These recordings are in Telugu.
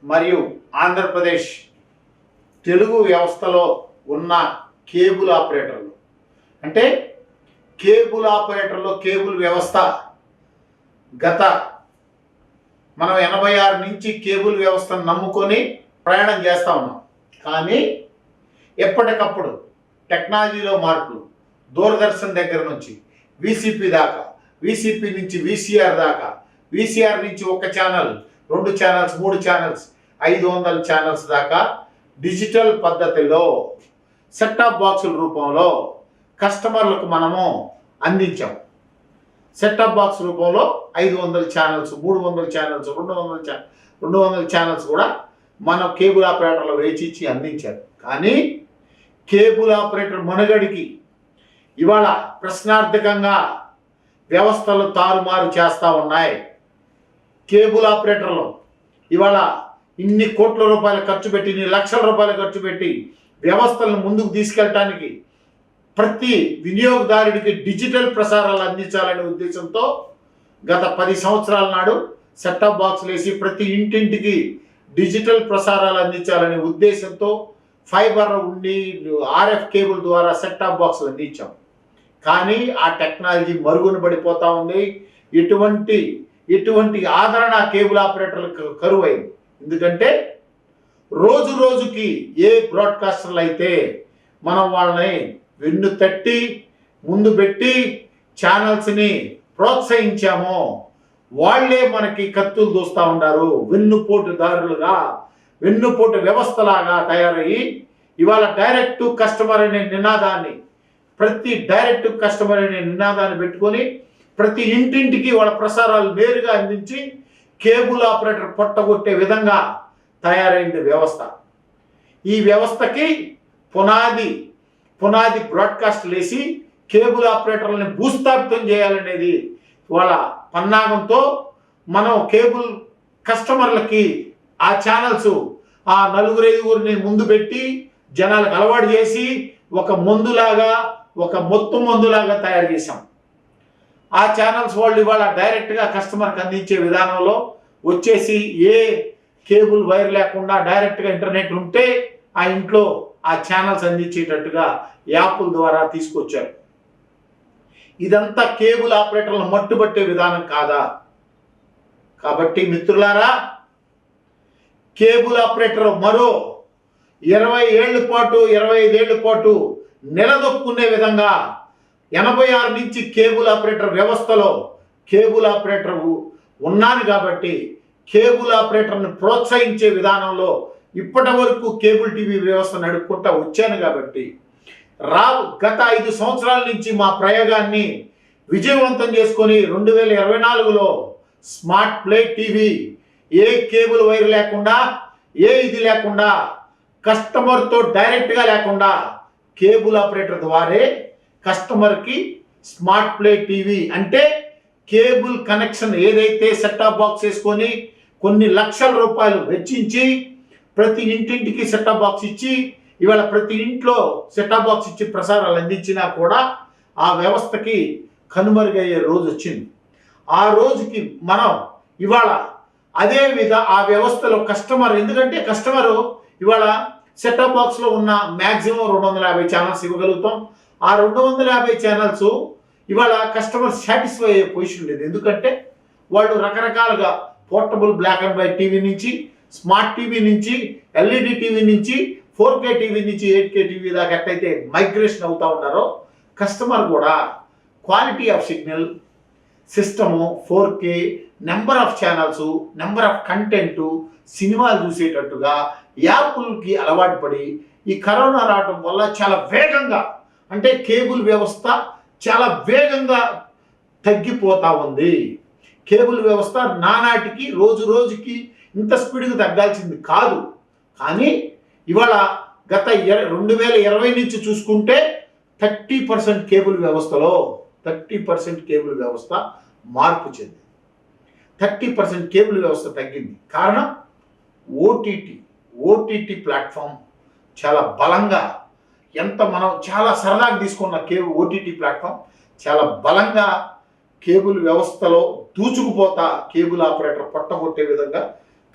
మరియు ఆంధ్రప్రదేశ్ తెలుగు వ్యవస్థలో ఉన్న కేబుల్ ఆపరేటర్లు అంటే కేబుల్ ఆపరేటర్లో కేబుల్ వ్యవస్థ గత మనం 86 నుంచి కేబుల్ వ్యవస్థను నమ్ముకొని ప్రయాణం చేస్తూ ఉన్నాం. కానీ ఎప్పటికప్పుడు టెక్నాలజీలో మార్పులు దూరదర్శన్ దగ్గర నుంచి వీసీపీ దాకా, వీసీపీ నుంచి వీసీఆర్ దాకా, వీసీఆర్ నుంచి ఒక ఛానల్, 2 ఛానల్స్, 3 ఛానల్స్, 500 ఛానల్స్ దాకా డిజిటల్ పద్ధతిలో సెట్టాప్ బాక్సుల రూపంలో కస్టమర్లకు మనము అందించాం. సెట్టాప్ బాక్స్ రూపంలో 500 ఛానల్స్, 300 ఛానల్స్, 200 ఛానల్స్ కూడా మనం కేబుల్ ఆపరేటర్లో వేచి అందించారు. కానీ కేబుల్ ఆపరేటర్ మనుగడికి ఇవాళ ప్రశ్నార్థకంగా వ్యవస్థలు తారుమారు చేస్తూ ఉన్నాయి. కేబుల్ ఆపరేటర్లు ఇవాళ ఇన్ని కోట్ల రూపాయలు ఖర్చు పెట్టి, ఇన్ని లక్షల రూపాయలు ఖర్చు పెట్టి వ్యవస్థలను ముందుకు తీసుకెళ్ళటానికి ప్రతి వినియోగదారుడికి డిజిటల్ ప్రసారాలు అందించాలనే ఉద్దేశంతో గత 10 సంవత్సరాల నాడు సెట్టాప్ బాక్సులు వేసి ప్రతి ఇంటింటికి డిజిటల్ ప్రసారాలు అందించాలనే ఉద్దేశంతో ఫైబర్ ఉండి ఆర్ఎఫ్ కేబుల్ ద్వారా సెట్టాప్ బాక్సులు అందించాం. కానీ ఆ టెక్నాలజీ మరుగున పడిపోతూ ఉంది. ఎటువంటి ఆదరణ కేబుల్ ఆపరేటర్లకు కరువైంది. ఎందుకంటే రోజు రోజుకి ఏ బ్రాడ్కాస్టర్లు అయితే మనం వాళ్ళని వెన్ను తట్టి ముందు పెట్టి ఛానల్స్ని ప్రోత్సహించామో వాళ్లే మనకి కత్తులు దూస్తూ ఉన్నారు. వెన్నుపోటుదారులుగా, వెన్నుపోటు వ్యవస్థలాగా తయారయ్యి ఇవాళ డైరెక్ట్ టు కస్టమర్ అనే నినాదాన్ని, ప్రతి డైరెక్ట్ టు కస్టమర్ అనే నినాదాన్ని పెట్టుకొని ప్రతి ఇంటింటికి వాళ్ళ ప్రసారాలు నేరుగా అందించి కేబుల్ ఆపరేటర్ పొట్టగొట్టే విధంగా తయారైంది వ్యవస్థ. ఈ వ్యవస్థకి పునాది బ్రాడ్కాస్ట్లు వేసి కేబుల్ ఆపరేటర్లని భూస్థాపితం చేయాలనేది వాళ్ళ పన్నాగంతో మనం కేబుల్ కస్టమర్లకి ఆ ఛానల్స్ ఆ 4-5 ముందు పెట్టి జనాలకు అలవాటు చేసి ఒక మందులాగా, ఒక మొత్తం మందులాగా తయారు చేశాం. ఆ ఛానల్స్ వాళ్ళు ఇవాళ డైరెక్ట్గా కస్టమర్కి అందించే విధానంలో వచ్చేసి ఏ కేబుల్ వైర్ లేకుండా డైరెక్ట్గా ఇంటర్నెట్ ఉంటే ఆ ఇంట్లో ఆ ఛానల్స్ అందించేటట్టుగా యాప్ల ద్వారా తీసుకొచ్చారు. ఇదంతా కేబుల్ ఆపరేటర్లను మట్టుబట్టే విధానం కాదా? కాబట్టి మిత్రులారా, కేబుల్ ఆపరేటర్ మరో 20 ఏళ్ల పాటు 25 ఏళ్ల పాటు నిలదొక్కునే విధంగా 86 నుంచి కేబుల్ ఆపరేటర్ వ్యవస్థలో కేబుల్ ఆపరేటర్ ఉన్నాను కాబట్టి కేబుల్ ఆపరేటర్ని ప్రోత్సహించే విధానంలో ఇప్పటి వరకు కేబుల్ టీవీ వ్యవస్థ నడుపుకుంటా వచ్చాను కాబట్టి గత 5 సంవత్సరాల నుంచి మా ప్రయోగాన్ని విజయవంతం చేసుకొని 2024లో స్మార్ట్ ప్లే టీవీ ఏ కేబుల్ వైర్ లేకుండా, ఏ ఇది లేకుండా, కస్టమర్తో డైరెక్ట్గా లేకుండా కేబుల్ ఆపరేటర్ ద్వారే కస్టమర్కి స్మార్ట్ ప్లే టీవీ అంటే కేబుల్ కనెక్షన్ ఏదైతే సెట్టాప్ బాక్స్ వేసుకొని కొన్ని లక్షల రూపాయలు వెచ్చించి ప్రతి ఇంటింటికి సెట్టాప్ బాక్స్ ఇచ్చి ఇవాళ ప్రతి ఇంట్లో సెట్టాప్ బాక్స్ ఇచ్చి ప్రసారాలు అందించినా కూడా ఆ వ్యవస్థకి కనుమరుగయ్యే రోజు వచ్చింది. ఆ రోజుకి మనం ఇవాళ ఆ వ్యవస్థలో కస్టమర్, ఎందుకంటే కస్టమరు ఇవాళ సెట్టాప్ బాక్స్లో ఉన్న మ్యాక్సిమం 250 ఛానల్స్ ఇవ్వగలుగుతాం. ఆ 250 ఛానల్స్ ఇవాళ కస్టమర్ సాటిస్ఫై అయ్యే పొజిషన్ లేదు. ఎందుకంటే వాళ్ళు రకరకాలుగా portable black and white TV నుంచి, స్మార్ట్ టీవీ నుంచి, ఎల్ఈడి టీవీ నుంచి, 4K టీవీ నుంచి 8K టీవీ దాకా ఎట్లయితే మైగ్రేషన్ అవుతూ ఉన్నారో కస్టమర్ కూడా quality of signal, system, 4K, number of channels, number of content, సినిమాలు చూసేటట్టుగా యాప్లకి అలవాటు పడి ఈ కరోనా రావడం వల్ల చాలా వేగంగా, అంటే కేబుల్ వ్యవస్థ చాలా వేగంగా తగ్గిపోతూ ఉంది. కేబుల్ వ్యవస్థ నానాటికి రోజు రోజుకి ఇంత స్పీడ్గా తగ్గాల్సింది కాదు. కానీ ఇవాళ గత 2020 నుంచి చూసుకుంటే 30% కేబుల్ వ్యవస్థలో 30% కేబుల్ వ్యవస్థ మార్పు చెందింది. 30% కేబుల్ వ్యవస్థ తగ్గింది. కారణం ఓటీటీ ప్లాట్ఫామ్ చాలా బలంగా, మనం చాలా సరదాగా తీసుకున్న ఓటీటీ ప్లాట్ఫామ్ చాలా బలంగా కేబుల్ వ్యవస్థలో దూచుకుపోతా కేబుల్ ఆపరేటర్ పట్టగొట్టే విధంగా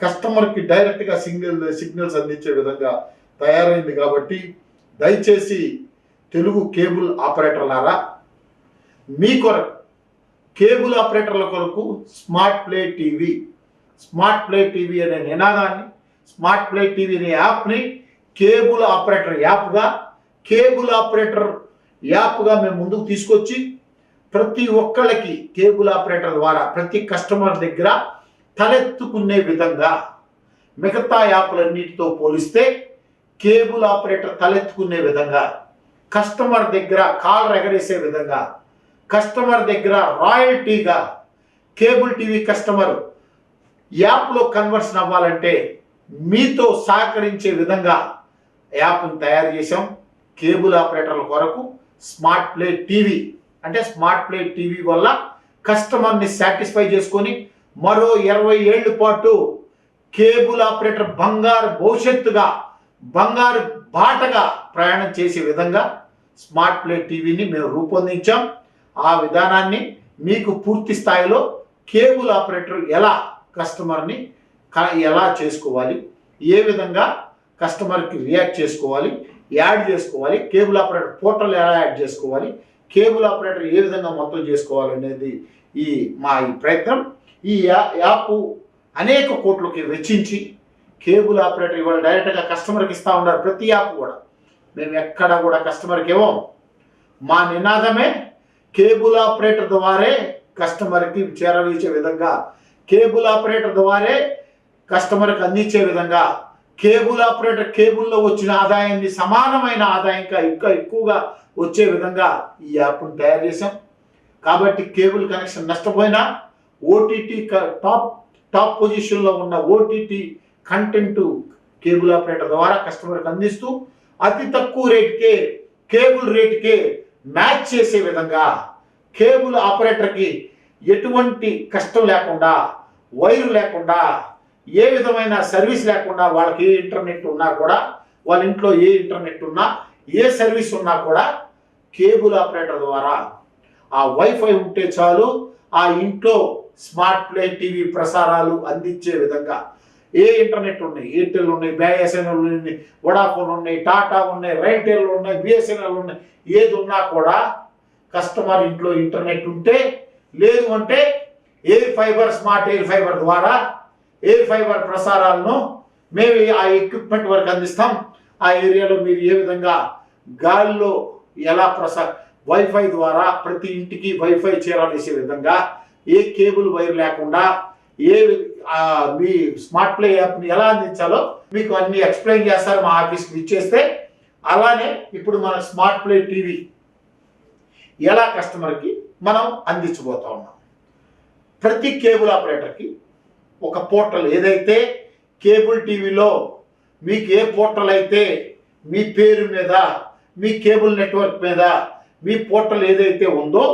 కస్టమర్కి డైరెక్ట్గా సిగ్నల్స్ అందించే విధంగా తయారైంది. కాబట్టి దయచేసి తెలుగు కేబుల్ ఆపరేటర్లారా, మీ కొరకు కేబుల్ ఆపరేటర్ల కొరకు స్మార్ట్ ప్లే టీవీ అనే నినాదాన్ని, స్మార్ట్ ప్లే టీవీ అనే యాప్ని కేబుల్ ఆపరేటర్ యాప్గా మేము ముందుకు తీసుకొచ్చి ప్రతి ఒక్కళ్ళకి కేబుల్ ఆపరేటర్ ద్వారా ప్రతి కస్టమర్ దగ్గర తలెత్తుకునే విధంగా, మిగతా యాప్లన్నిటితో పోలిస్తే కేబుల్ ఆపరేటర్ తలెత్తుకునే విధంగా, కస్టమర్ దగ్గర కాల్ ఎగరేసే విధంగా, కస్టమర్ దగ్గర రాయల్టీగా కేబుల్ టీవీ కస్టమర్ యాప్లో కన్వర్షన్ అవ్వాలంటే మీతో సహకరించే విధంగా యాప్ని తయారు చేసాం. కేబుల్ ఆపరేటర్ల కొరకు స్మార్ట్ ప్లే టీవీ, అంటే స్మార్ట్ ప్లే టీవీ వల్ల కస్టమర్ని సాటిస్ఫై చేసుకొని మరో 20 ఏళ్ల పాటు కేబుల్ ఆపరేటర్ బంగారు భవిష్యత్తుగా, బంగారు బాటగా ప్రయాణం చేసే విధంగా స్మార్ట్ ప్లే టీవీని మేము రూపొందించాం. ఆ విధానాన్ని మీకు పూర్తి స్థాయిలో కేబుల్ ఆపరేటర్ ఎలా కస్టమర్ని ఎలా చేసుకోవాలి, ఏ విధంగా కస్టమర్కి రియాక్ట్ చేసుకోవాలి, యాడ్ చేసుకోవాలి, కేబుల్ ఆపరేటర్ పోర్టల్ ఎలా యాడ్ చేసుకోవాలి, కేబుల్ ఆపరేటర్ ఏ విధంగా మొత్తం చేసుకోవాలి అనేది ఈ ప్రయత్నం. ఈ యాప్ అనేక కోట్లకి వెచ్చించి కేబుల్ ఆపరేటర్ ఇవాళ డైరెక్ట్గా కస్టమర్కి ఇస్తూ ఉన్నారు. ప్రతి యాప్ కూడా మేము ఎక్కడ కూడా కస్టమర్కి ఇవ్వం. మా నినాదమే కేబుల్ ఆపరేటర్ ద్వారే కస్టమర్కి చేరవేసే విధంగా, కేబుల్ ఆపరేటర్ ద్వారే కస్టమర్కి అందించే విధంగా, కేబుల్ ఆపరేటర్ కేబుల్లో వచ్చిన ఆదాయాన్ని సమానమైన ఆదాయంగా ఇంకా ఎక్కువగా వచ్చే విధంగా ఈ యాప్ను తయారు చేసాం. కాబట్టి కేబుల్ కనెక్షన్ నష్టపోయినా ఓటీటీ టాప్ పొజిషన్లో ఉన్న ఓటీటీ కంటెంట్ కేబుల్ ఆపరేటర్ ద్వారా కస్టమర్కి అందిస్తూ అతి తక్కువ రేటుకే, కేబుల్ రేటుకే మ్యాచ్ చేసే విధంగా, కేబుల్ ఆపరేటర్కి ఎటువంటి కష్టం లేకుండా, వైరు లేకుండా, ఏ విధమైన సర్వీస్ లేకుండా, వాళ్ళకి ఏ ఇంటర్నెట్ ఉన్నా కూడా, వాళ్ళ ఇంట్లో ఏ ఇంటర్నెట్ ఉన్నా, ఏ సర్వీస్ ఉన్నా కూడా కేబుల్ ఆపరేటర్ ద్వారా ఆ వైఫై ఉంటే చాలు ఆ ఇంట్లో స్మార్ట్ ప్లే టీవీ ప్రసారాలు అందించే విధంగా. ఏ ఇంటర్నెట్ ఉన్నాయి, ఎయిర్టెల్ ఉన్నాయి, బిఎస్ఎన్ఎల్ ఉన్నాయి, వొడాఫోన్ ఉన్నాయి, టాటా ఉన్నాయి, రైల్టెల్ ఉన్నాయి, బిఎస్ఎన్ఎల్ ఉన్నాయి, ఏది ఉన్నా కూడా కస్టమర్ ఇంట్లో ఇంటర్నెట్ ఉంటే, లేదు అంటే air fibre, smart air fibre ద్వారా ఎయిర్ ఫైబర్ ప్రసారాలను మేము ఆ ఎక్విప్మెంట్ వరకు అందిస్తాం. ఆ ఏరియాలో మీరు ఏ విధంగా గాలిలో ఎలా వైఫై ద్వారా ప్రతి ఇంటికి వైఫై చేరవేసే విధంగా, ఏ కేబుల్ వైర్ లేకుండా మీ స్మార్ట్ ప్లే యాప్ని ఎలా అందించాలో మీకు అన్ని ఎక్స్ప్లెయిన్ చేస్తారు మా ఆఫీస్కి ఇచ్చేస్తే. అలానే ఇప్పుడు మన స్మార్ట్ ప్లే టీవీ ఎలా కస్టమర్కి మనం అందించబోతా ఉన్నాం. ప్రతి కేబుల్ ఆపరేటర్కి ఒక పోర్టల్, ఏదైతే కేబుల్ టీవీలో మీకు ఏ పోర్టల్ అయితే మీ పేరు మీద, మీ కేబుల్ నెట్వర్క్ మీద మీ పోర్టల్ ఏదైతే ఉందో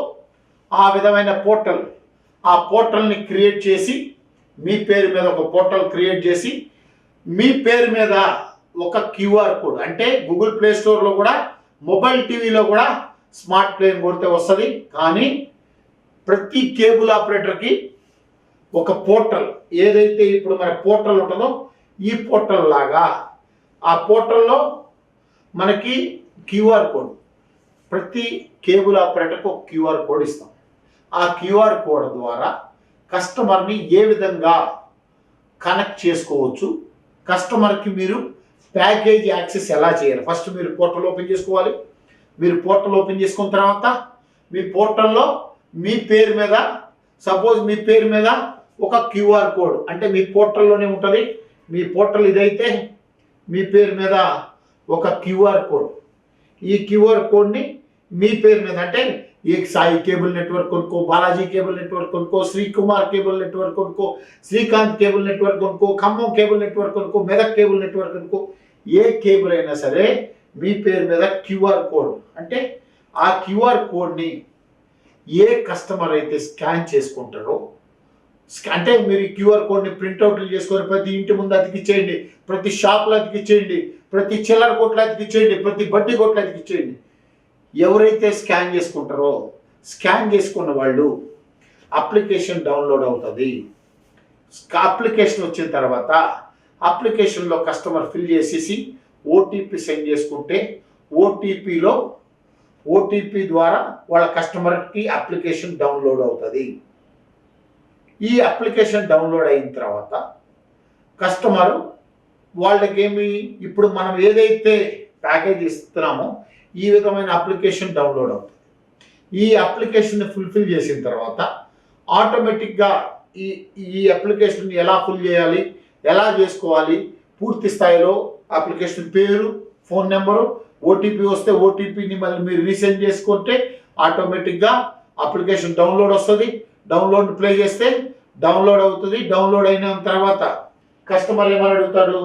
ఆ విధమైన పోర్టల్, ఆ పోర్టల్ని క్రియేట్ చేసి మీ పేరు మీద ఒక పోర్టల్ క్రియేట్ చేసి మీ పేరు మీద ఒక క్యూఆర్ కోడ్, అంటే గూగుల్ ప్లే స్టోర్లో కూడా, మొబైల్ టీవీలో కూడా స్మార్ట్ ప్లే కొడితే వస్తుంది. కానీ ప్రతి కేబుల్ ఆపరేటర్కి ఒక పోర్టల్, ఏదైతే ఇప్పుడు మన పోర్టల్ ఉంటుందో ఈ పోర్టల్ లాగా, ఆ పోర్టల్లో మనకి క్యూఆర్ కోడ్, ప్రతి కేబుల్ ఆపరేటర్కి ఒక క్యూఆర్ కోడ్ ఇస్తాం. ఆ క్యూఆర్ కోడ్ ద్వారా కస్టమర్ని ఏ విధంగా కనెక్ట్ చేసుకోవచ్చు, కస్టమర్కి మీరు ప్యాకేజ్ యాక్సెస్ ఎలా చేయాలి. ఫస్ట్ మీరు పోర్టల్ ఓపెన్ చేసుకోవాలి. మీరు పోర్టల్ ఓపెన్ చేసుకున్న తర్వాత మీ పోర్టల్లో మీ పేరు మీద, సపోజ్ మీ పేరు మీద ఒక క్యూఆర్ కోడ్, అంటే మీ పోర్టల్లోనే ఉంటుంది. మీ పోర్టల్ ఇదైతే మీ పేరు మీద ఒక క్యూఆర్ కోడ్, ఈ క్యూఆర్ కోడ్ని మీ పేరు మీద, అంటే ఈ సాయి కేబుల్ నెట్వర్క్ కొనుక్కో, బాలాజీ కేబుల్ నెట్వర్క్ కొనుక్కో, శ్రీకుమార్ కేబుల్ నెట్వర్క్ కొనుక్కో, శ్రీకాంత్ కేబుల్ నెట్వర్క్ కొనుక్కో, ఖమ్మం కేబుల్ నెట్వర్క్ కొనుక్కో, మెదక్ కేబుల్ నెట్వర్క్ కొనుక్కో, ఏ కేబుల్ అయినా సరే మీ పేరు మీద క్యూఆర్ కోడ్, అంటే ఆ క్యూఆర్ కోడ్ని ఏ కస్టమర్ అయితే స్కాన్ చేసుకుంటారో, అంటే మీరు క్యూఆర్ కోడ్ని ప్రింట్అవుట్లు చేసుకొని ప్రతి ఇంటి ముందు అతికిచ్చేయండి, ప్రతి షాప్లో అతికిచ్చేయండి, ప్రతి చిల్లర కొట్లు అతికిచ్చేయండి, ప్రతి బడ్డీ కొట్లు అతికిచ్చేయండి. ఎవరైతే స్కాన్ చేసుకుంటారో, స్కాన్ చేసుకున్న వాళ్ళు అప్లికేషన్ డౌన్లోడ్ అవుతుంది. అప్లికేషన్ వచ్చిన తర్వాత అప్లికేషన్లో కస్టమర్ ఫిల్ చేసేసి ఓటీపీ సెండ్ చేసుకుంటే ఓటీపీ ద్వారా వాళ్ళ కస్టమర్కి అప్లికేషన్ డౌన్లోడ్ అవుతుంది. ఈ అప్లికేషన్ డౌన్లోడ్ అయిన తర్వాత కస్టమర్ వాళ్ళకేమి ఇప్పుడు మనం ఏదైతే ప్యాకేజ్ ఇస్తున్నామో ఈ విధమైన అప్లికేషన్ డౌన్లోడ్ అవుతుంది. ఈ అప్లికేషన్ ఫుల్ఫిల్ చేసిన తర్వాత ఆటోమేటిక్గా ఈ అప్లికేషన్ ఎలా ఫుల్ చేయాలి, ఎలా చేసుకోవాలి, పూర్తి స్థాయిలో అప్లికేషన్ పేరు, ఫోన్ నెంబరు, ఓటీపీ వస్తే ఓటీపీని మళ్ళీ మీరు రీసెండ్ చేసుకుంటే ఆటోమేటిక్గా అప్లికేషన్ డౌన్లోడ్ వస్తుంది. డౌన్లోడ్ ప్లే చేస్తే డౌన్లోడ్ అవుతుంది. డౌన్లోడ్ అయిన తర్వాత కస్టమర్ ఏమని అడుగుతాడు,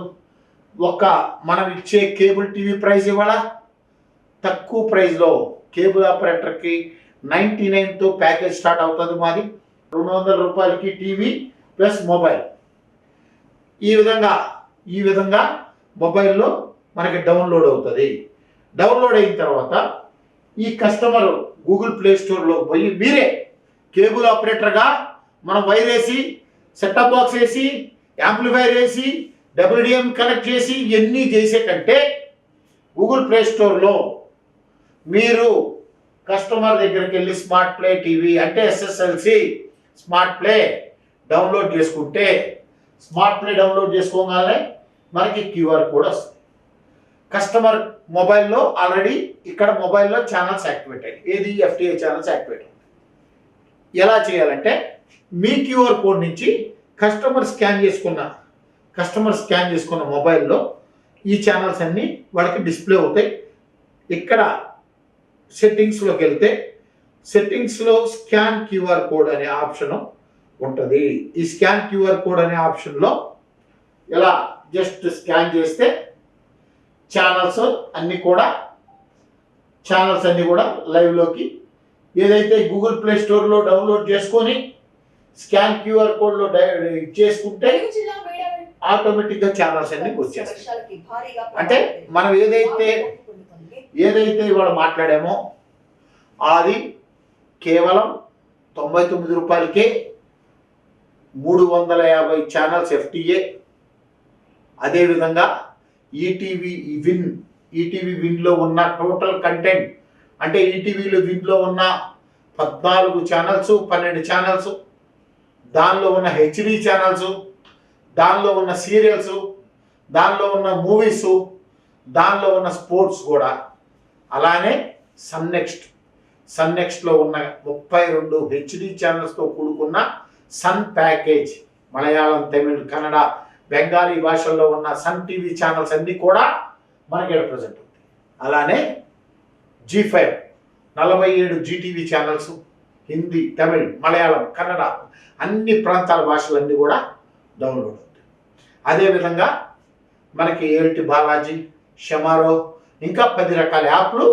మనం ఇచ్చే కేబుల్ టీవీ ప్రైస్ ఇవ్వాలా, తక్కువ ప్రైస్లో కేబుల్ ఆపరేటర్కి 99తో ప్యాకేజ్ స్టార్ట్ అవుతుంది. మాది 200 రూపాయలకి టీవీ ప్లస్ మొబైల్. ఈ విధంగా మొబైల్లో మనకి డౌన్లోడ్ అవుతుంది. డౌన్లోడ్ అయిన తర్వాత ఈ కస్టమర్ గూగుల్ ప్లే స్టోర్లో పోయి మీరే కేబుల్ ఆపరేటర్గా మనం వైర్ వేసి, సెటప్ బాక్స్ వేసి, యాంప్లిఫైర్ వేసి, డబ్ల్యూడిఎం కనెక్ట్ చేసి ఇవన్నీ చేసే కంటే గూగుల్ ప్లే స్టోర్లో మీరు కస్టమర్ దగ్గరికి వెళ్ళి స్మార్ట్ ప్లే టీవీ అంటే SSLC స్మార్ట్ ప్లే డౌన్లోడ్ చేసుకుంటే, స్మార్ట్ ప్లే డౌన్లోడ్ చేసుకోగానే మనకి QR కోడ్ వస్తుంది. కస్టమర్ మొబైల్లో ఆల్రెడీ ఇక్కడ మొబైల్లో ఛానల్స్ యాక్టివేట్ అయ్యాయి. ఏది FTA ఛానల్స్ యాక్టివేట్ అయ్యాయి. ఎలా చేయాలంటే మీ QR కోడ్ నుంచి కస్టమర్ స్కాన్ చేసుకున్న మొబైల్లో ఈ ఛానల్స్ అన్నీ వాళ్ళకి డిస్ప్లే అవుతాయి. ఇక్కడ సెట్టింగ్స్లోకి వెళ్తే సెట్టింగ్స్లో స్కాన్ QR కోడ్ అనే ఆప్షన్ ఉంటుంది. ఈ స్కాన్ QR కోడ్ అనే ఆప్షన్లో ఇలా జస్ట్ స్కాన్ చేస్తే ఛానల్స్ అన్నీ కూడా లైవ్లోకి ఏదైతే గూగుల్ ప్లే స్టోర్లో డౌన్లోడ్ చేసుకొని స్కాన్ QR కోడ్లో చేసుకుంటే ఆటోమేటిక్గా ఛానల్స్ అన్ని వచ్చేస్తాయి. అంటే మనం ఏదైతే ఇవాళ మాట్లాడామో అది కేవలం 99 రూపాయలకే 350 ఛానల్స్ FTA. అదేవిధంగా ఈటీవీ విన్లో ఉన్న టోటల్ కంటెంట్ అంటే ఈటీవీలో విన్లో ఉన్న 14 ఛానల్స్, 12 ఛానల్స్, దానిలో ఉన్న HD ఛానల్స్, దానిలో ఉన్న సీరియల్స్, దానిలో ఉన్న మూవీస్, దానిలో ఉన్న స్పోర్ట్స్ కూడా, అలానే సన్నెక్స్ట్లో ఉన్న 32 HD ఛానల్స్తో కూడుకున్న సన్ ప్యాకేజ్, మలయాళం, తమిళ్, కన్నడ, బెంగాలీ భాషల్లో ఉన్న సన్ టీవీ ఛానల్స్ అన్నీ కూడా మనకి ప్రజెంట్ ఉంది. అలానే G5 47 GTV channels, Hindi, Tamil, Malayalam, Kannada అన్ని ప్రాంతాల భాషలన్నీ కూడా డౌన్లోడ్ అవుతాయి. అదేవిధంగా మనకి ఏల్టి బాలాజీ, షమారో ఇంకా 10 రకాల యాప్లు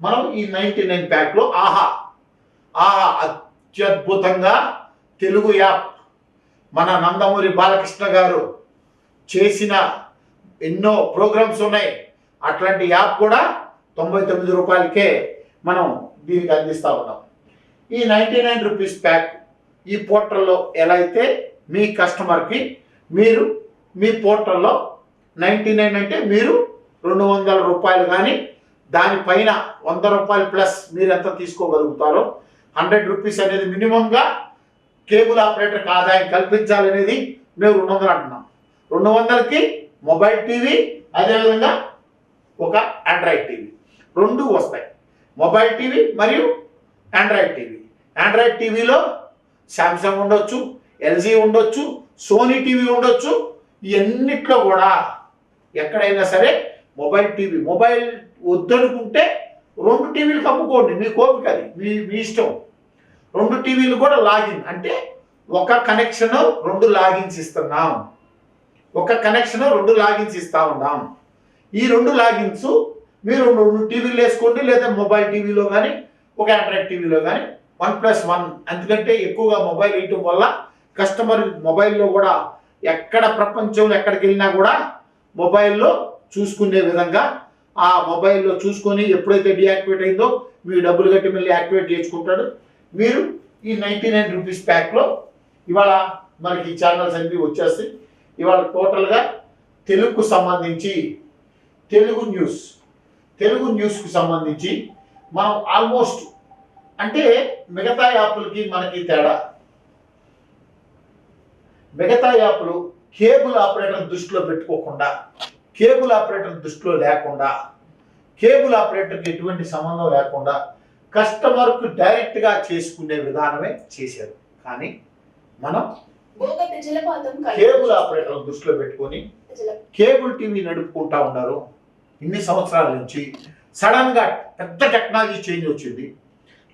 మనం ఈ 99 ప్యాక్లో ఆహా అత్యద్భుతంగా తెలుగు యాప్ మన నందమూరి బాలకృష్ణ గారు చేసిన ఎన్నో ప్రోగ్రామ్స్ ఉన్నాయి. అట్లాంటి యాప్ కూడా 99 రూపాయలకే మనం దీనికి అందిస్తూ ఉన్నాం. ఈ 99 రూపీస్ ప్యాక్ ఈ పోర్టల్లో ఎలా అయితే మీ కస్టమర్కి మీరు మీ పోర్టల్లో 99 అంటే మీరు 200 రూపాయలు కానీ దానిపైన 100 రూపాయలు ప్లస్ మీరు ఎంత తీసుకోగలుగుతారో 100 రూపీస్ అనేది మినిమంగా కేబుల్ ఆపరేటర్కి ఆదాయం కల్పించాలనేది మేము 200 అంటున్నాం. 200కి మొబైల్ టీవీ, అదేవిధంగా ఒక ఆండ్రాయిడ్ టీవీ 2 వస్తాయి. మొబైల్ టీవీ మరియు ఆండ్రాయిడ్ టీవీ. ఆండ్రాయిడ్ టీవీలో శాంసంగ్ ఉండొచ్చు, LG ఉండొచ్చు, సోనీ టీవీ ఉండొచ్చు. ఇవన్నిట్లో కూడా ఎక్కడైనా సరే మొబైల్ వద్దనుకుంటే 2 టీవీలు కమ్ముకోండి, మీ కోపిక, అది మీ ఇష్టం. 2 టీవీలు కూడా లాగిన్ అంటే ఒక కనెక్షన్ 2 లాగిన్స్ ఇస్తున్నాం. ఇస్తా ఉన్నాం. ఈ 2 లాగిన్స్ మీరు 2 టీవీలు వేసుకోండి, లేదా మొబైల్ టీవీలో కానీ ఒక ఆండ్రాయిడ్ టీవీలో కానీ 1+1. ఎందుకంటే ఎక్కువగా మొబైల్ వేయటం వల్ల కస్టమర్ మొబైల్లో కూడా ఎక్కడ ప్రపంచంలో ఎక్కడికి వెళ్ళినా కూడా మొబైల్లో చూసుకునే విధంగా ఆ మొబైల్లో చూసుకొని ఎప్పుడైతే డీయాక్టివేట్ అయిందో మీరు డబ్బులు కట్టి మళ్ళీ యాక్టివేట్ చేసుకుంటాడు. మీరు ఈ 99 రూపీస్ ప్యాక్లో ఇవాళ మనకి ఈ ఛానల్స్ అన్నీ వచ్చేస్తాయి. ఇవాళ టోటల్గా తెలుగుకు సంబంధించి తెలుగు న్యూస్కు సంబంధించి మనం ఆల్మోస్ట్ అంటే మిగతా యాప్లకి మనకి తేడా, మిగతా యాప్లు కేబుల్ ఆపరేటర్ దృష్టిలో పెట్టుకోకుండా, కేబుల్ ఆపరేటర్ దృష్టిలో లేకుండా, కేబుల్ ఆపరేటర్కి ఎటువంటి సంబంధం లేకుండా కస్టమర్కు డైరెక్ట్గా చేసుకునే విధానమే చేశారు. కానీ మనం కేబుల్ ఆపరేటర్ దృష్టిలో పెట్టుకొని కేబుల్ టీవీ నడుపుకుంటా ఉన్నారు. ఇన్ని సంవత్సరాల నుంచి సడన్గా పెద్ద టెక్నాలజీ చేంజ్ వచ్చింది.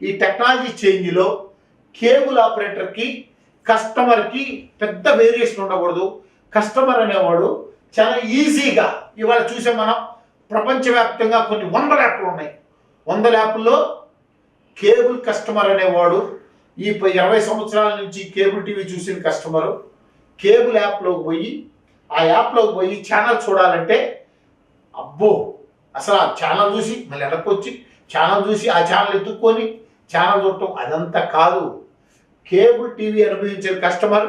ఈ టెక్నాలజీ చేంజ్లో కేబుల్ ఆపరేటర్కి కస్టమర్కి పెద్ద వేరియేషన్ ఉండకూడదు. కస్టమర్ అనేవాడు చాలా ఈజీగా ఇవాళ చూసే మనం ప్రపంచవ్యాప్తంగా కొన్ని 100 యాప్లు ఉన్నాయి. 100 యాప్ల్లో కేబుల్ కస్టమర్ అనేవాడు ఈ 20 సంవత్సరాల నుంచి కేబుల్ టీవీ చూసిన కస్టమరు కేబుల్ యాప్లోకి పోయి ఆ యాప్లోకి పోయి ఛానల్ చూడాలంటే అబ్బో అసలు ఆ ఛానల్ చూసి మళ్ళీ వెనక్కొచ్చి ఛానల్ చూసి ఆ ఛానల్ ఎత్తుక్కొని ఛానల్ చూడటం అదంతా కాదు. కేబుల్ టీవీ అనుభవించిన కస్టమర్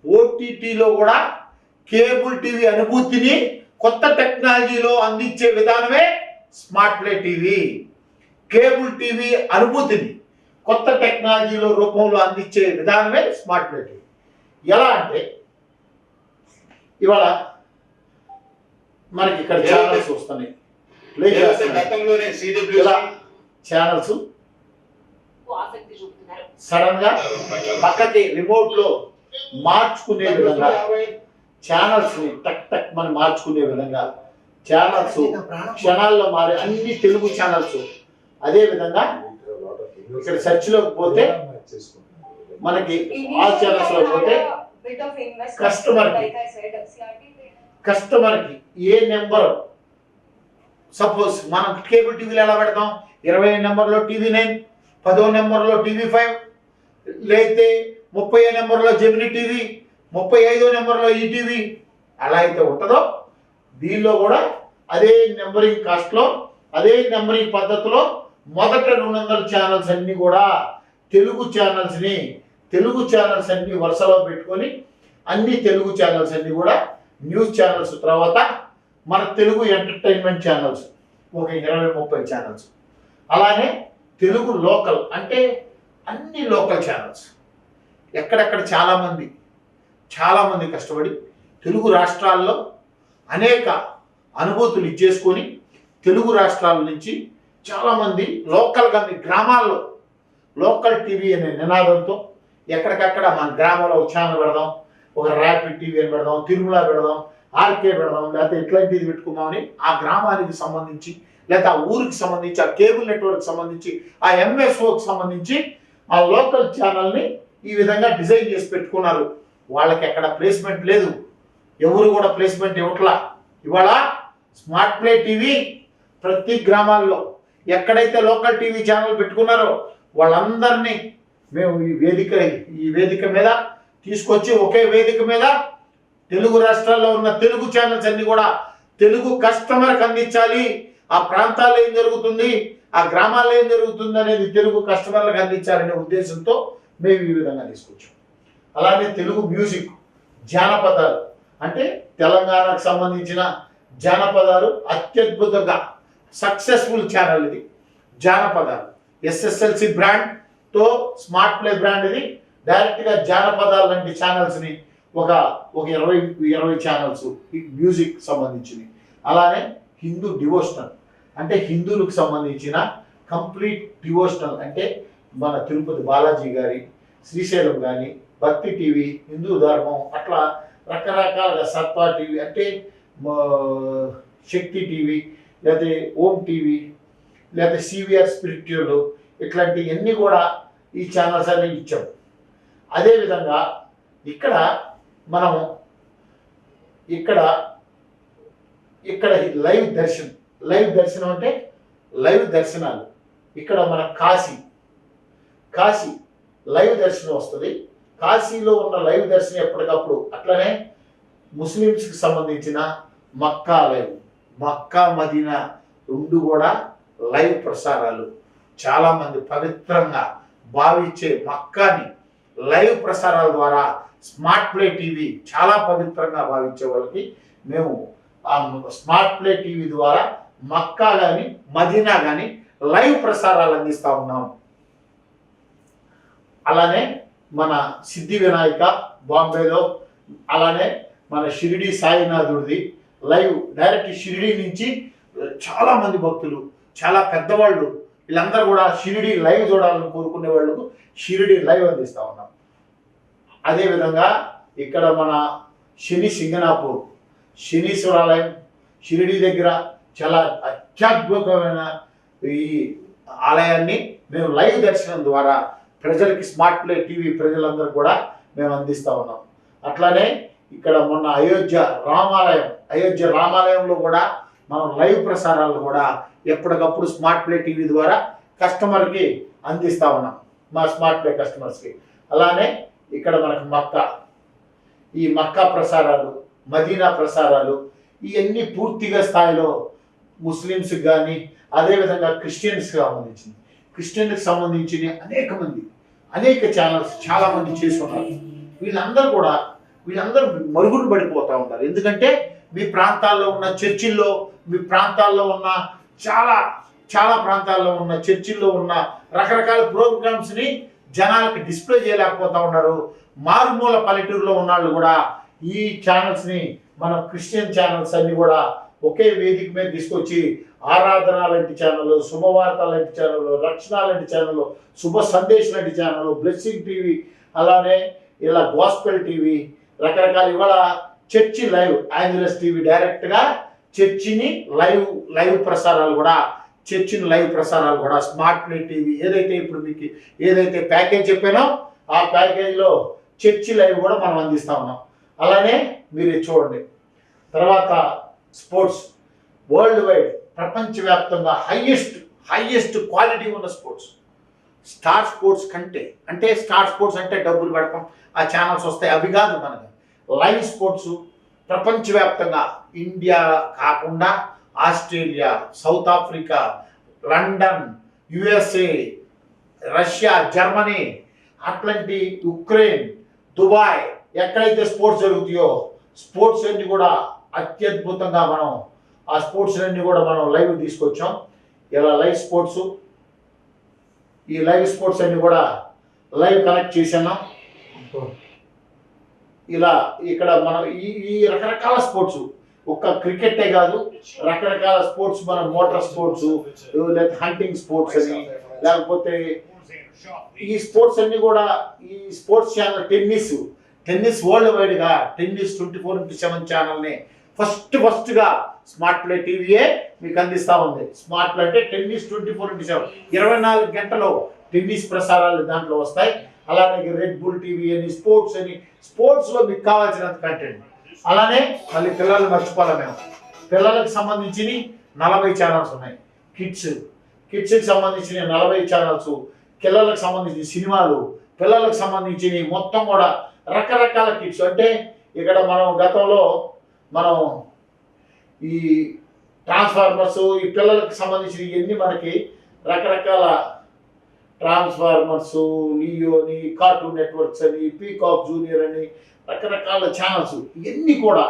ఓటీటీలో కూడా కేబుల్ టీవీ అనుభూతిని కొత్త టెక్నాలజీలో అందించే విధానమే smart play TV. Cable TV అనుభూతిని కొత్త టెక్నాలజీలో రూపంలో అందించే విధానమే స్మార్ట్ ప్లే టీవీ. ఎలా అంటే ఇవాళ మనకి ఇక్కడ ఛానల్స్ వస్తున్నాయి, ప్లే చేస్తున్నాయి. ఛానల్స్ సడన్ గా పక్కకి రిమోట్ లో మార్చుకునే విధంగా ఛానల్స్ ని టక్ టక్ మనం మార్చుకునే విధంగా ఛానల్స్ క్షణాల్లో మారే అన్ని తెలుగు ఛానల్స్. అదే విధంగా ఇక్కడ సెర్చ్ లోకి పోతే మనకి ఆ ఛానల్స్ లో పోతే కస్టమర్కి ఏ నెంబర్ సపోజ్ మనం కేబుల్ టీవీలో ఎలా పెడతాం 20 నెంబర్లో TV9, 10వ నెంబర్లో TV5, లేకపోతే 30వ నెంబర్లో జెమినీ టీవీ, 35వ నెంబర్లో ఈటీవీ అలా అయితే ఉంటుందో దీనిలో కూడా అదే నెంబరింగ్ కాస్ట్లో అదే నెంబరింగ్ పద్ధతిలో మొదట 200 ఛానల్స్ అన్నీ కూడా తెలుగు ఛానల్స్ అన్ని వరుసలో పెట్టుకొని అన్ని తెలుగు ఛానల్స్ అన్ని కూడా న్యూస్ ఛానల్స్, తర్వాత మన తెలుగు ఎంటర్టైన్మెంట్ ఛానల్స్ ఒక 20-30 ఛానల్స్, అలానే తెలుగు లోకల్ అంటే అన్ని లోకల్ ఛానల్స్. ఎక్కడెక్కడ చాలామంది కష్టపడి తెలుగు రాష్ట్రాల్లో అనేక అనుభూతులు ఇచ్చేసుకొని తెలుగు రాష్ట్రాల నుంచి చాలామంది లోకల్గా మీ గ్రామాల్లో లోకల్ టీవీ అనే నినాదంతో ఎక్కడికక్కడ మన గ్రామంలో ఒక ఛానల్ పెడదాం, ఒక ర్యాపిడ్ టీవీ అని పెడదాం, తిరుమల పెడదాం, ఆర్కే పెడదాం, లేకపోతే ఇట్లాంటిది పెట్టుకుందామని ఆ గ్రామానికి సంబంధించి లేకపోతే ఆ ఊరికి సంబంధించి ఆ కేబుల్ నెట్వర్క్ సంబంధించి ఆ ఎంఎస్ఓకి సంబంధించి ఆ లోకల్ ఛానల్ని ఈ విధంగా డిజైన్ చేసి పెట్టుకున్నారు. వాళ్ళకి ఎక్కడ ప్లేస్మెంట్ లేదు, ఎవరు కూడా ప్లేస్మెంట్ ఇవ్వట్లా. ఇవాళ స్మార్ట్ ప్లే టీవీ ప్రతి గ్రామాల్లో ఎక్కడైతే లోకల్ టీవీ ఛానల్ పెట్టుకున్నారో వాళ్ళందరినీ మేము ఈ వేదిక మీద తీసుకొచ్చి ఒకే వేదిక మీద తెలుగు రాష్ట్రాల్లో ఉన్న తెలుగు ఛానల్స్ అన్ని కూడా తెలుగు కస్టమర్కి అందించాలి. ఆ ప్రాంతాల్లో ఏం జరుగుతుంది, ఆ గ్రామాల్లో ఏం జరుగుతుంది అనేది తెలుగు కస్టమర్లకు అందించాలనే ఉద్దేశంతో మేము ఈ విధంగా తీసుకొచ్చాం. అలాగే తెలుగు మ్యూజిక్, జానపదాలు అంటే తెలంగాణకు సంబంధించిన జానపదాలు అత్యద్భుతంగా సక్సెస్ఫుల్ ఛానల్ ఇది. జానపదాలు SSLC బ్రాండ్తో స్మార్ట్ ప్లే బ్రాండ్ ఇది. డైరెక్ట్గా జానపదాలు లాంటి ఛానల్స్ని ఒక 20 ఛానల్స్ మ్యూజిక్ సంబంధించినవి. అలానే హిందూ డివోషనల్ అంటే హిందువులకు సంబంధించిన కంప్లీట్ డివోషనల్ అంటే మన తిరుపతి బాలాజీ గారి, శ్రీశైలం కానీ, భక్తి టీవీ, హిందూ ధర్మం, అట్లా రకరకాలుగా సత్వా టీవీ అంటే శక్తి టీవీ, లేకపోతే ఓం టీవీ, లేకపోతే CVR స్పిరిచువల్, ఇట్లాంటివన్నీ కూడా ఈ ఛానల్స్ అన్ని ఇచ్చాం. అదేవిధంగా ఇక్కడ మనం ఇక్కడ లైవ్ దర్శనం అంటే లైవ్ దర్శనాలు. ఇక్కడ మన కాశీ లైవ్ దర్శనం వస్తుంది. కాశీలో ఉన్న లైవ్ దర్శనం ఎప్పటికప్పుడు. అట్లనే ముస్లిమ్స్కి సంబంధించిన మక్కా మదీనా 2 కూడా లైవ్ ప్రసారాలు. చాలామంది పవిత్రంగా భావించే మక్కాని లైవ్ ప్రసారాల ద్వారా స్మార్ట్ ప్లే టీవీ చాలా పవిత్రంగా భావించే వాళ్ళకి మేము ఆ స్మార్ట్ ప్లే టీవీ ద్వారా మక్కా కానీ మదీనా కానీ లైవ్ ప్రసారాలు అందిస్తూ ఉన్నాం. అలానే మన సిద్ధి వినాయక బాంబేలో, అలానే మన షిరిడి సాయినాథుడిది లైవ్ డైరెక్ట్ షిరిడి నుంచి చాలామంది భక్తులు, చాలా పెద్దవాళ్ళు, వీళ్ళందరూ కూడా షిరిడి లైవ్ చూడాలని కోరుకునే వాళ్ళకు షిరిడి లైవ్ అందిస్తూ ఉన్నాం. అదేవిధంగా ఇక్కడ మన శని సింగనాపూర్ శనీశ్వరాలయం షిరిడి దగ్గర చాలా అత్యద్భుతమైన ఈ ఆలయాన్ని మేము లైవ్ దర్శనం ద్వారా ప్రజలకి స్మార్ట్ ప్లే టీవీ ప్రజలందరూ కూడా మేము అందిస్తూ ఉన్నాం. అట్లానే ఇక్కడ మొన్న అయోధ్య రామాలయంలో కూడా మనం లైవ్ ప్రసారాలు కూడా ఎప్పటికప్పుడు స్మార్ట్ ప్లే టీవీ ద్వారా కస్టమర్కి అందిస్తూ ఉన్నాం, మా స్మార్ట్ ప్లే కస్టమర్స్కి. అలానే ఇక్కడ మనకు ఈ మక్కా ప్రసారాలు, మదీనా ప్రసారాలు ఇవన్నీ పూర్తిగా స్థాయిలో ముస్లిమ్స్కి కానీ అదేవిధంగా క్రిస్టియన్కి సంబంధించిన అనేక ఛానల్స్ చాలామంది చేసుకున్నారు. వీళ్ళందరూ మరుగున పడిపోతూ ఉంటారు. ఎందుకంటే మీ ప్రాంతాల్లో ఉన్న చర్చిల్లో, మీ ప్రాంతాల్లో ఉన్న చాలా ప్రాంతాల్లో ఉన్న చర్చిల్లో ఉన్న రకరకాల ప్రోగ్రామ్స్ని జనాలకి డిస్ప్లే చేయలేకపోతూ ఉన్నారు. మారుమూల పల్లెటూరులో ఉన్న వాళ్ళు కూడా ఈ ఛానల్స్ని, మన క్రిస్టియన్ ఛానల్స్ అన్ని కూడా ఒకే వేదిక మీద తీసుకొచ్చి ఆరాధన లాంటి ఛానల్, శుభవార్త లాంటి ఛానల్, రక్షణ లాంటి ఛానల్, శుభ సందేశ్ లాంటి ఛానల్, బ్లెస్సింగ్ టీవీ, అలానే ఇలా గాస్పెల్ టీవీ, రకరకాల ఇవాళ చర్చి లైవ్, యాంజలస్ టీవీ డైరెక్ట్గా చర్చిని లైవ్ ప్రసారాలు కూడా స్మార్ట్ ప్లే టీవీ ఇప్పుడు మీకు ఏదైతే ప్యాకేజ్ చెప్పానో ఆ ప్యాకేజ్లో చర్చి లైవ్ కూడా మనం అందిస్తూ ఉన్నాం. అలానే మీరు చూడండి. తర్వాత స్పోర్ట్స్ వరల్డ్ వైడ్ ప్రపంచవ్యాప్తంగా హైయెస్ట్ క్వాలిటీ ఉన్న స్టార్ స్పోర్ట్స్ అంటే డబ్బులు పెడతాం, ఆ ఛానల్స్ వస్తాయి, అవి కాదు. మనకు లైవ్ స్పోర్ట్స్ ప్రపంచవ్యాప్తంగా ఇండియా కాకుండా Australia, south Africa, London, USA, Russia, Germany, అట్లాంటి ఉక్రెయిన్, దుబాయ్ ఎక్కడైతే స్పోర్ట్స్ జరుగుతాయో స్పోర్ట్స్ అన్ని కూడా అత్యద్భుతంగా మనం ఆ స్పోర్ట్స్ అన్ని కూడా మనం లైవ్ తీసుకొచ్చాం. ఇలా ఈ లైవ్ స్పోర్ట్స్ అన్ని కూడా లైవ్ కనెక్ట్ చేసాను. ఇలా ఇక్కడ మనం ఈ రకరకాల స్పోర్ట్స్, ఒక్క క్రికెటే కాదు, రకరకాల స్పోర్ట్స్, మన మోటార్ స్పోర్ట్స్, లేకపోతే హంటింగ్ స్పోర్ట్స్ అని, లేకపోతే ఈ స్పోర్ట్స్ అన్ని కూడా ఈ స్పోర్ట్స్ ఛానల్ టెన్నిస్ వరల్డ్ వైడ్గా టెన్నిస్ 24/7 ఛానల్ని ఫస్ట్గా స్మార్ట్ ప్లే టీవీయే మీకు అందిస్తూ ఉంది. స్మార్ట్ ప్లే అంటే టెన్నిస్ 24/7 24 గంటలు టెన్నిస్ ప్రసారాలు దాంట్లో వస్తాయి. అలానే రెడ్ బుల్ టీవీ అని, స్పోర్ట్స్లో మీకు కావాల్సినంత కంటెంట్. అలానే మళ్ళీ పిల్లలు మర్చిపోవాలి, మేము పిల్లలకు సంబంధించిన 40 ఛానల్స్ ఉన్నాయి. కిడ్స్కి సంబంధించిన 40 ఛానల్స్, పిల్లలకు సంబంధించిన సినిమాలు, పిల్లలకు సంబంధించిన మొత్తం కూడా రకరకాల కిడ్స్. అంటే ఇక్కడ మనం గతంలో ఈ ట్రాన్స్ఫార్మర్స్, ఈ పిల్లలకు సంబంధించిన ఇవన్నీ మనకి రకరకాల ట్రాన్స్ఫార్మర్స్, లియో అని, కార్టూన్ నెట్వర్క్స్ అని, పీకాక్ జూనియర్ అని, రకరకాల ఛానల్స్ ఇవన్నీ కూడా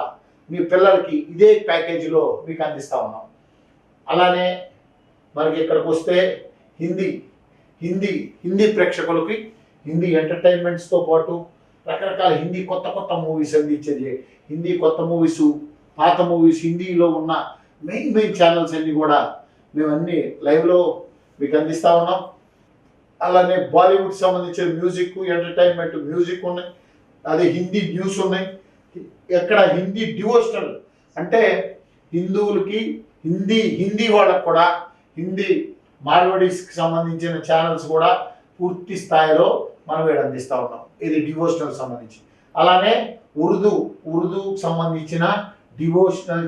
మీ పిల్లలకి ఇదే ప్యాకేజీలో మీకు అందిస్తూ ఉన్నాం. అలానే మనకి ఇక్కడికి వస్తే హిందీ ప్రేక్షకులకి హిందీ ఎంటర్టైన్మెంట్స్తో పాటు రకరకాల హిందీ కొత్త మూవీస్ అందించేది, హిందీ కొత్త మూవీస్, పాత మూవీస్, హిందీలో ఉన్న మెయిన్ ఛానల్స్ అన్నీ కూడా మేము అన్నీ లైవ్లో మీకు అందిస్తూ ఉన్నాం. అలానే బాలీవుడ్ సంబంధించిన మ్యూజిక్, ఎంటర్టైన్మెంట్ మ్యూజిక్ ఉన్నాయి. అదే హిందీ న్యూస్ ఉన్నాయి. ఎక్కడ హిందీ డివోషనల్ అంటే హిందువులకి హిందీ వాళ్ళకు కూడా హిందీ మార్వడీస్కి సంబంధించిన ఛానల్స్ కూడా పూర్తి స్థాయిలో మనం ఇక్కడ అందిస్తూ ఉన్నాం. ఇది డివోషనల్ సంబంధించి. అలానే ఉర్దూకి సంబంధించిన డివోషనల్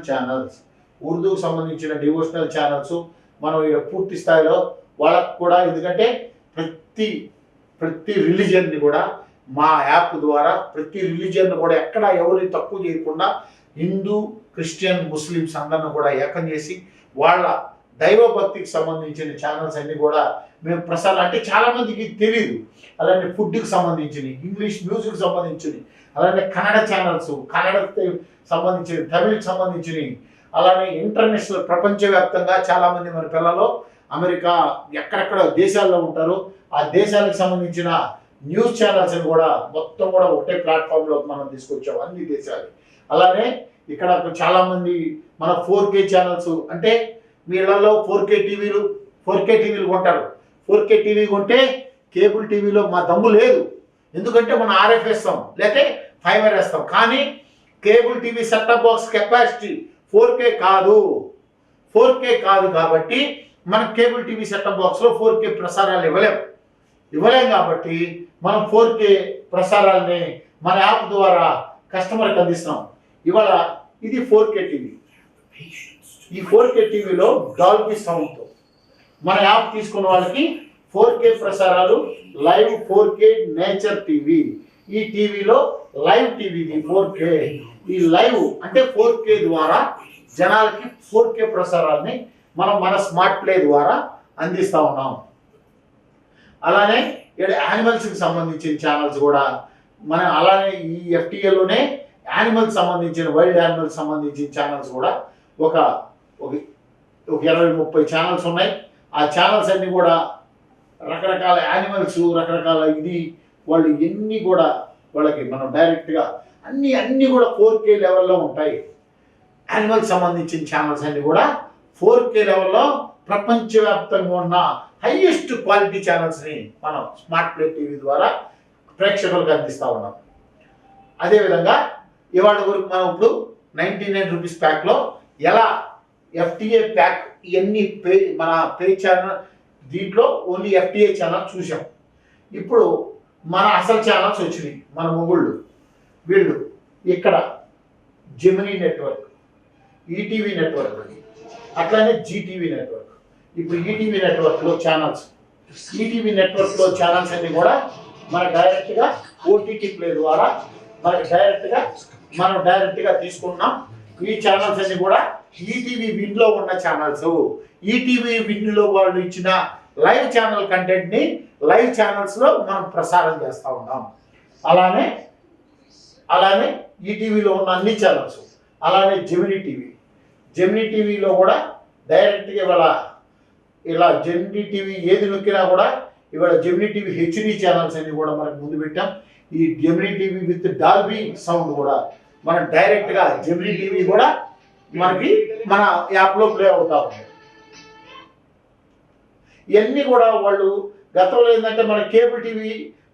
ఛానల్స్ మనం ఇక్కడ పూర్తి స్థాయిలో వాళ్ళకు కూడా, ఎందుకంటే ప్రతి రిలీజియన్ని కూడా మా యాప్ ద్వారా ప్రతి రిలీజియన్ కూడా ఎక్కడ ఎవరిని తక్కువ చేయకుండా హిందూ, క్రిస్టియన్, ముస్లిమ్స్ అందరిని కూడా ఏకం చేసి వాళ్ళ దైవభక్తికి సంబంధించిన ఛానల్స్ అన్నీ కూడా మేము ప్రసారం, అంటే చాలామందికి తెలియదు. అలానే ఫుడ్కి సంబంధించినవి, ఇంగ్లీష్ మ్యూజిక్ సంబంధించినవి, అలానే కన్నడ ఛానల్స్, కన్నడ సంబంధించిన, తమిళకి సంబంధించినవి, అలానే ఇంటర్నేషనల్ ప్రపంచవ్యాప్తంగా చాలామంది మన పిల్లలు అమెరికా ఎక్కడెక్కడ దేశాల్లో ఉంటారు. ఆ దేశాలకు సంబంధించిన న్యూస్ ఛానల్స్ అని కూడా మొత్తం కూడా ఒకటే ప్లాట్ఫామ్లో మనం తీసుకొచ్చాం అన్ని దేశాలు. అలానే ఇక్కడ చాలామంది మన 4K ఛానల్స్, అంటే మీ ఇళ్లలో 4K టీవీలు కొంటారు. 4K టీవీ కొంటే కేబుల్ టీవీలో మా దమ్ము లేదు, ఎందుకంటే మనం RF వేస్తాం లేకపోతే ఫైబర్ వేస్తాం. కానీ cable TV setup box capacity 4K కాదు కాబట్టి మనం కేబుల్ టీవీ సెటప్ బాక్స్లో 4K ప్రసారాలు ఇవ్వలేం కాబట్టి మనం 4K ప్రసారాలని మన యాప్ ద్వారా కస్టమర్కి అందిస్తున్నాం. ఇవాళ ఇది 4K టీవీ. ఈ 4K టీవీలో డాల్బీ సౌండ్తో మన యాప్ తీసుకున్న వాళ్ళకి 4K ప్రసారాలు, లైవ్ 4K నేచర్ టీవీ. ఈ టీవీలో లైవ్ టీవీది 4K. ఈ లైవ్ అంటే 4K ద్వారా జనాలకి 4K ప్రసారాలని మనం మన స్మార్ట్ ప్లే ద్వారా అందిస్తూ ఉన్నాం. అలానే ఇక్కడ యానిమల్స్కి సంబంధించిన ఛానల్స్ కూడా మనం, అలానే ఈ FTAలోనే యానిమల్స్ సంబంధించిన, వైల్డ్ యానిమల్స్ సంబంధించిన ఛానల్స్ కూడా ఒక 20-30 ఛానల్స్ ఉన్నాయి. ఆ ఛానల్స్ అన్నీ కూడా రకరకాల యానిమల్స్, రకరకాల వాళ్ళు ఎన్ని కూడా వాళ్ళకి మనం డైరెక్ట్గా అన్నీ కూడా 4K లెవెల్లో ఉంటాయి. యానిమల్స్ సంబంధించిన ఛానల్స్ అన్నీ కూడా 4K లెవెల్లో ప్రపంచవ్యాప్తంగా ఉన్న హైయెస్ట్ క్వాలిటీ ఛానల్స్ని మనం స్మార్ట్ ప్లే టీవీ ద్వారా ప్రేక్షకులకు అందిస్తూ ఉన్నాం. అదేవిధంగా ఇవాళ వరకు మనం ఇప్పుడు 99 రూపీస్ ప్యాక్లో ఎలా FTA ప్యాక్ ఇవన్నీ మన పే ఛానల్, దీంట్లో ఓన్లీ FTA ఛానల్ చూసాం. ఇప్పుడు మన అసలు ఛానల్స్ వచ్చినాయి. మన మొగుళ్ళు వీళ్ళు ఇక్కడ జెమినీ నెట్వర్క్, ఈటీవీ నెట్వర్క్, అట్లానే జీటీవీ నెట్వర్క్. ఇప్పుడు ఈటీవీ నెట్వర్క్లో ఛానల్స్ అన్నీ కూడా మన డైరెక్ట్గా ఓటీటీ ప్లే ద్వారా మనం డైరెక్ట్గా తీసుకున్నాం. ఈ ఛానల్స్ అన్ని కూడా ఈటీవీ విన్లో ఉన్న ఛానల్స్. ఈటీవీ విన్లో వాళ్ళు ఇచ్చిన లైవ్ ఛానల్ కంటెంట్ని లైవ్ ఛానల్స్లో మనం ప్రసారం చేస్తూ ఉన్నాం. అలానే ఈటీవీలో ఉన్న అన్ని ఛానల్స్, అలానే జెమినీ టీవీలో కూడా డైరెక్ట్గా ఇలా జెమినీ టీవీ ఏది నొక్కినా కూడా ఇవాళ జెమినీ టీవీ HD ఛానల్స్ అన్ని కూడా మనకు ముందు పెట్టాం. ఈ Gemini TV with Dolby sound కూడా మనం డైరెక్ట్గా జెమినీ టీవీ కూడా మనకి మన యాప్లో ప్లే అవుతా ఉంది. ఇవన్నీ కూడా వాళ్ళు గతంలో ఏంటంటే మన కేబుల్ టీవీ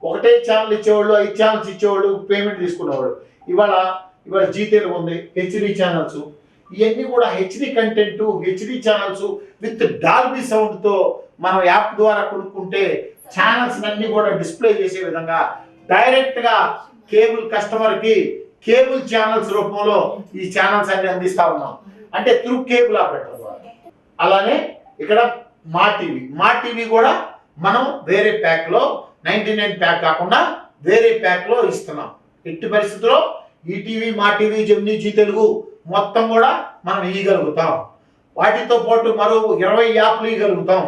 ఒకటే ఛానల్ ఇచ్చేవాళ్ళు, 5 ఛానల్స్ ఇచ్చేవాళ్ళు, పేమెంట్ తీసుకునేవాళ్ళు. ఇవాళ జీ తెలుగు ఉంది, HD ఛానల్స్, ఇవన్నీ కూడా HD content, HD channels with Dolby సౌండ్తో మనం యాప్ ద్వారా కొనుక్కుంటే ఛానల్స్ అన్నీ కూడా డిస్ప్లే చేసే విధంగా డైరెక్ట్గా కేబుల్ కస్టమర్కి కేబుల్ ఛానల్స్ రూపంలో ఈ ఛానల్స్ అన్ని అందిస్తూ ఉన్నాం, అంటే త్రూ కేబుల్ ఆపరేటర్ ద్వారా. అలానే ఇక్కడ మా టీవీ కూడా మనం వేరే ప్యాక్లో 99 ప్యాక్ కాకుండా వేరే ప్యాక్లో ఇస్తున్నాం. ఎట్టి పరిస్థితుల్లో ఈటీవీ, మా టీవీ, జెమినీ, జీ తెలుగు మొత్తం కూడా మనం ఇవ్వగలుగుతాం. వాటితో పాటు మరో 20 యాప్లు ఇవ్వగలుగుతాం.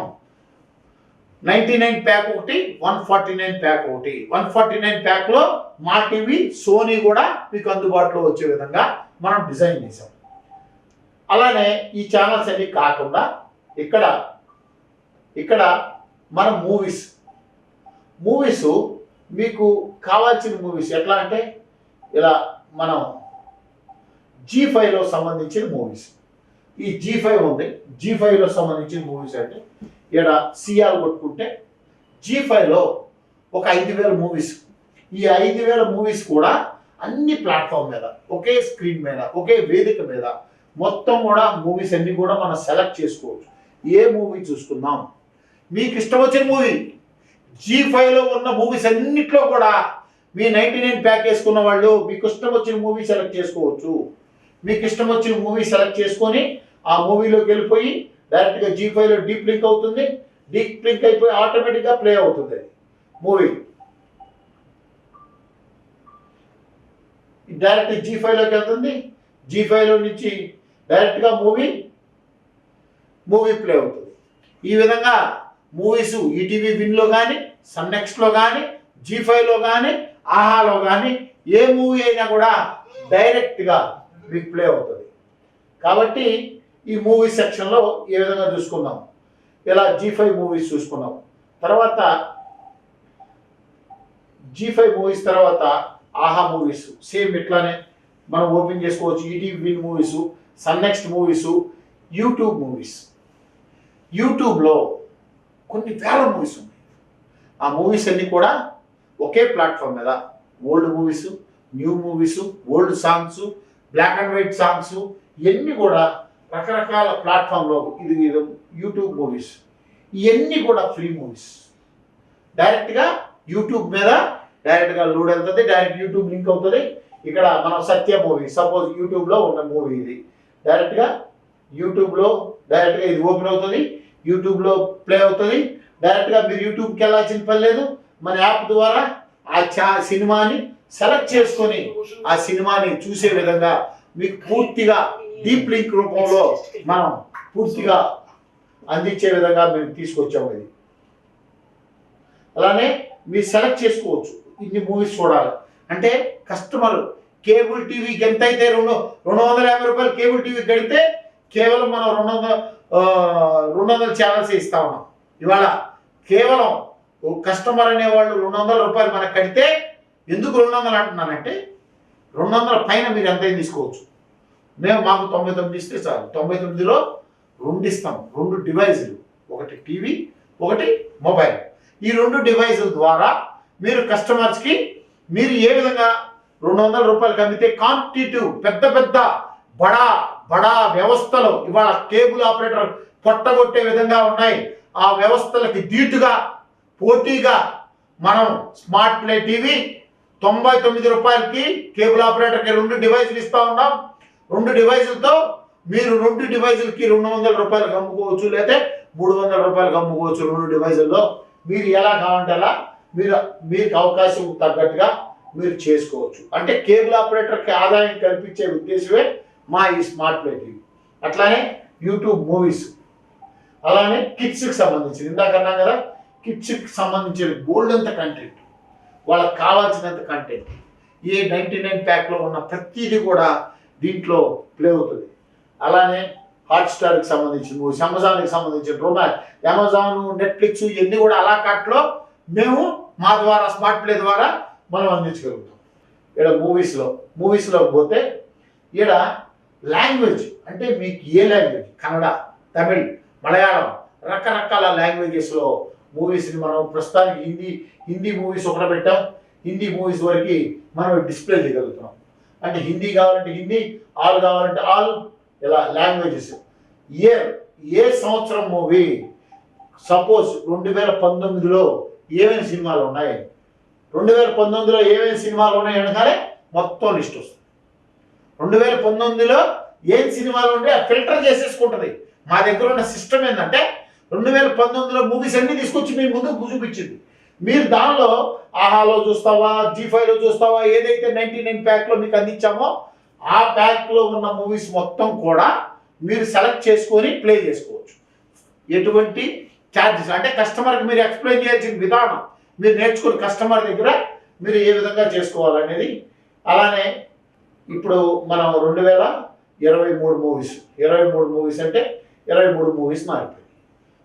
99 ప్యాక్ ఒకటి, 149 ప్యాక్ ఒకటి. 149 ప్యాక్లో మా టీవీ, సోనీ కూడా మీకు అందుబాటులో వచ్చే విధంగా మనం డిజైన్ చేసాం. అలానే ఈ ఛానల్స్ అన్ని కాకుండా ఇక్కడ మన మూవీస్ మీకు కావాల్సిన మూవీస్ ఎట్లా అంటే ఇలా మనం G5లో సంబంధించిన మూవీస్, ఈ G5 ఉంది. G5లో సంబంధించిన మూవీస్ అంటే ఇక్కడ సిఆర్ కొట్టుకుంటే G5లో ఒక 5,000 మూవీస్. ఈ 5,000 మూవీస్ కూడా అన్ని ప్లాట్ఫామ్ మీద, ఒకే స్క్రీన్ మీద, ఒకే వేదిక మీద మొత్తం కూడా మూవీస్ అన్ని కూడా మనం సెలెక్ట్ చేసుకోవచ్చు. ఏ మూవీ చూసుకుందాం, మీకు ఇష్టం వచ్చిన మూవీ. G5లో ఉన్న మూవీస్ అన్నిట్లో కూడా మీ 99 ప్యాక్ వేసుకున్న వాళ్ళు మీకు ఇష్టం వచ్చిన మూవీ సెలెక్ట్ చేసుకోవచ్చు. మీకు ఇష్టం వచ్చిన మూవీ సెలెక్ట్ చేసుకొని ఆ మూవీలోకి వెళ్ళిపోయి డైరెక్ట్గా G5లో డీప్ లింక్ అవుతుంది. డీప్ లింక్ అయిపోయి ఆటోమేటిక్గా ప్లే అవుతుంది మూవీ. డైరెక్ట్ G5లోకి వెళ్తుంది. G5లో నుంచి డైరెక్ట్గా మూవీ ప్లే అవుతుంది. ఈ విధంగా మూవీస్ ఈటీవీ విన్లో కానీ, సన్ నెక్స్ట్లో కానీ, G5లో కానీ, ఆహాలో కానీ ఏ మూవీ అయినా కూడా డైరెక్ట్గా మీకు ప్లే అవుతుంది. కాబట్టి ఈ మూవీ సెక్షన్లో ఏ విధంగా చూసుకుందాం. ఇలా G5 మూవీస్ చూసుకున్నాం. తర్వాత G5 మూవీస్ తర్వాత ఆహా మూవీస్ సేమ్ ఇట్లానే మనం ఓపెన్ చేసుకోవచ్చు. ETV win movies, sun next movies, YouTube movies. యూట్యూబ్లో కొన్ని వేల మూవీస్ ఉన్నాయి. ఆ మూవీస్ అన్నీ కూడా ఒకే ప్లాట్ఫామ్ మీద old movies, new movies, old songs, black and white songs ఇవన్నీ కూడా రకరకాల ప్లాట్ఫామ్లో ఇది యూట్యూబ్ మూవీస్. ఇవన్నీ కూడా ఫ్రీ మూవీస్. డైరెక్ట్గా యూట్యూబ్ మీద డైరెక్ట్గా లోడ్ వెళ్తుంది, డైరెక్ట్ యూట్యూబ్ లింక్ అవుతుంది. ఇక్కడ మనం సత్య మూవీ సపోజ్ యూట్యూబ్లో ఉన్న మూవీ ఇది డైరెక్ట్గా యూట్యూబ్లో డైరెక్ట్గా ఇది ఓపెన్ అవుతుంది, యూట్యూబ్లో ప్లే అవుతుంది. డైరెక్ట్గా మీరు యూట్యూబ్కి వెళ్ళాల్సిన పని లేదు. మన యాప్ ద్వారా ఆ సినిమాని సెలెక్ట్ చేసుకొని ఆ సినిమాని చూసే విధంగా మీకు పూర్తిగా డీప్ లింక్ రూపంలో మనం పూర్తిగా అందించే విధంగా మేము తీసుకొచ్చాము. ఇది అలానే మీరు సెలెక్ట్ చేసుకోవచ్చు. ఇన్ని మూవీస్ చూడాలి అంటే కస్టమర్ కేబుల్ టీవీకి ఎంత అయితే 250 రూపాయలు కేబుల్ టీవీ కడితే కేవలం మనం 200 ఛానల్స్ ఇస్తా ఉన్నాం. ఇవాళ కేవలం కస్టమర్ అనేవాళ్ళు 200 రూపాయలు మనకు కడితే ఎందుకు 200 అంటున్నానంటే 200 పైన మీరు ఎంతైనా తీసుకోవచ్చు. మేము మాకు 99 ఇస్తే చాలు. 99లో 2 ఇస్తాం. 2 డివైజులు, ఒకటి టీవీ, ఒకటి మొబైల్. ఈ 2 డివైజుల ద్వారా మీరు కస్టమర్స్కి మీరు ఏ విధంగా 200 రూపాయలకి అమ్మితే కాంపిటేటివ్ పెద్ద పెద్ద బడా వ్యవస్థలు ఇవాళ కేబుల్ ఆపరేటర్ పొట్టగొట్టే విధంగా ఉన్నాయి. ఆ వ్యవస్థలకి ధీటుగా పోటీగా మనం స్మార్ట్ ప్లే టీవీ 99 రూపాయలకి కేబుల్ ఆపరేటర్కి 2 డివైజులు ఇస్తూ ఉన్నాం. 2 డివైజులతో మీరు 2 డివైజులకి 200 రూపాయలకు అమ్ముకోవచ్చు, లేదా 300 రూపాయలకు అమ్ముకోవచ్చు. 2 డివైజుల్లో మీరు ఎలా కావాలంటే అలా మీకు అవకాశం తగ్గట్టుగా మీరు చేసుకోవచ్చు. అంటే కేబుల్ ఆపరేటర్కి ఆదాయం కల్పించే ఉద్దేశమే మా ఈ స్మార్ట్ ప్లే టీవీ. అట్లానే యూట్యూబ్ మూవీస్, అలానే కిడ్స్కి సంబంధించింది ఇందాక అన్నాం కదా, కిడ్స్కి సంబంధించిన గోల్డ్ అంత కంటెంట్, వాళ్ళకి కావాల్సినంత కంటెంట్ ఏ 99 ప్యాక్లో ఉన్న ప్రతిదీ కూడా దీంట్లో ప్లే అవుతుంది. అలానే హాట్స్టార్కి సంబంధించిన మూవీస్, అమెజాన్కి సంబంధించిన రొమాన్స్, అమెజాన్, నెట్ఫ్లిక్స్ ఇవన్నీ కూడా అలా కార్ట్లో మేము మా ద్వారా స్మార్ట్ ప్లే ద్వారా మనం అందించగలుగుతాం. ఇక్కడ మూవీస్లో పోతే ఇక్కడ లాంగ్వేజ్ అంటే మీకు ఏ లాంగ్వేజ్, కన్నడ, తమిళ్, మలయాళం రకరకాల లాంగ్వేజెస్లో మూవీస్ని మనం ప్రస్తుతానికి హిందీ మూవీస్ ఒకటి పెట్టాం. హిందీ మూవీస్ వరకు మనం డిస్ప్లే చేయగలుగుతాం. అంటే హిందీ కావాలంటే హిందీ, ఆల్ కావాలంటే ఆల్, ఇలా లాంగ్వేజెస్. ఏ సంవత్సరం మూవీ సపోజ్ 2019లో ఏమేమి సినిమాలు ఉన్నాయి, 2019లో ఏమేమి సినిమాలు ఉన్నాయి అనగానే మొత్తం లిస్ట్ వస్తుంది. 2019లో ఏం సినిమాలు ఉంటే ఫిల్టర్ చేసేసుకుంటుంది. మా దగ్గర ఉన్న సిస్టమ్ ఏంటంటే 2019లో మూవీస్ అన్నీ తీసుకొచ్చి మీ ముందు చూపించింది. మీరు దానిలో ఆహాలో చూస్తావా, G5లో చూస్తావా, ఏదైతే 99 ప్యాక్లో మీకు అందించామో ఆ ప్యాక్లో ఉన్న మూవీస్ మొత్తం కూడా మీరు సెలెక్ట్ చేసుకొని ప్లే చేసుకోవచ్చు. ఎటువంటి ఛార్జెస్ అంటే కస్టమర్కి మీరు ఎక్స్ప్లెయిన్ చేయాల్సిన విధానం మీరు నేర్చుకుని కస్టమర్ దగ్గర మీరు ఏ విధంగా చేసుకోవాలనేది. అలానే ఇప్పుడు మనం 2023 మూవీస్ అంటే 23 మూవీస్ మారిపోయి.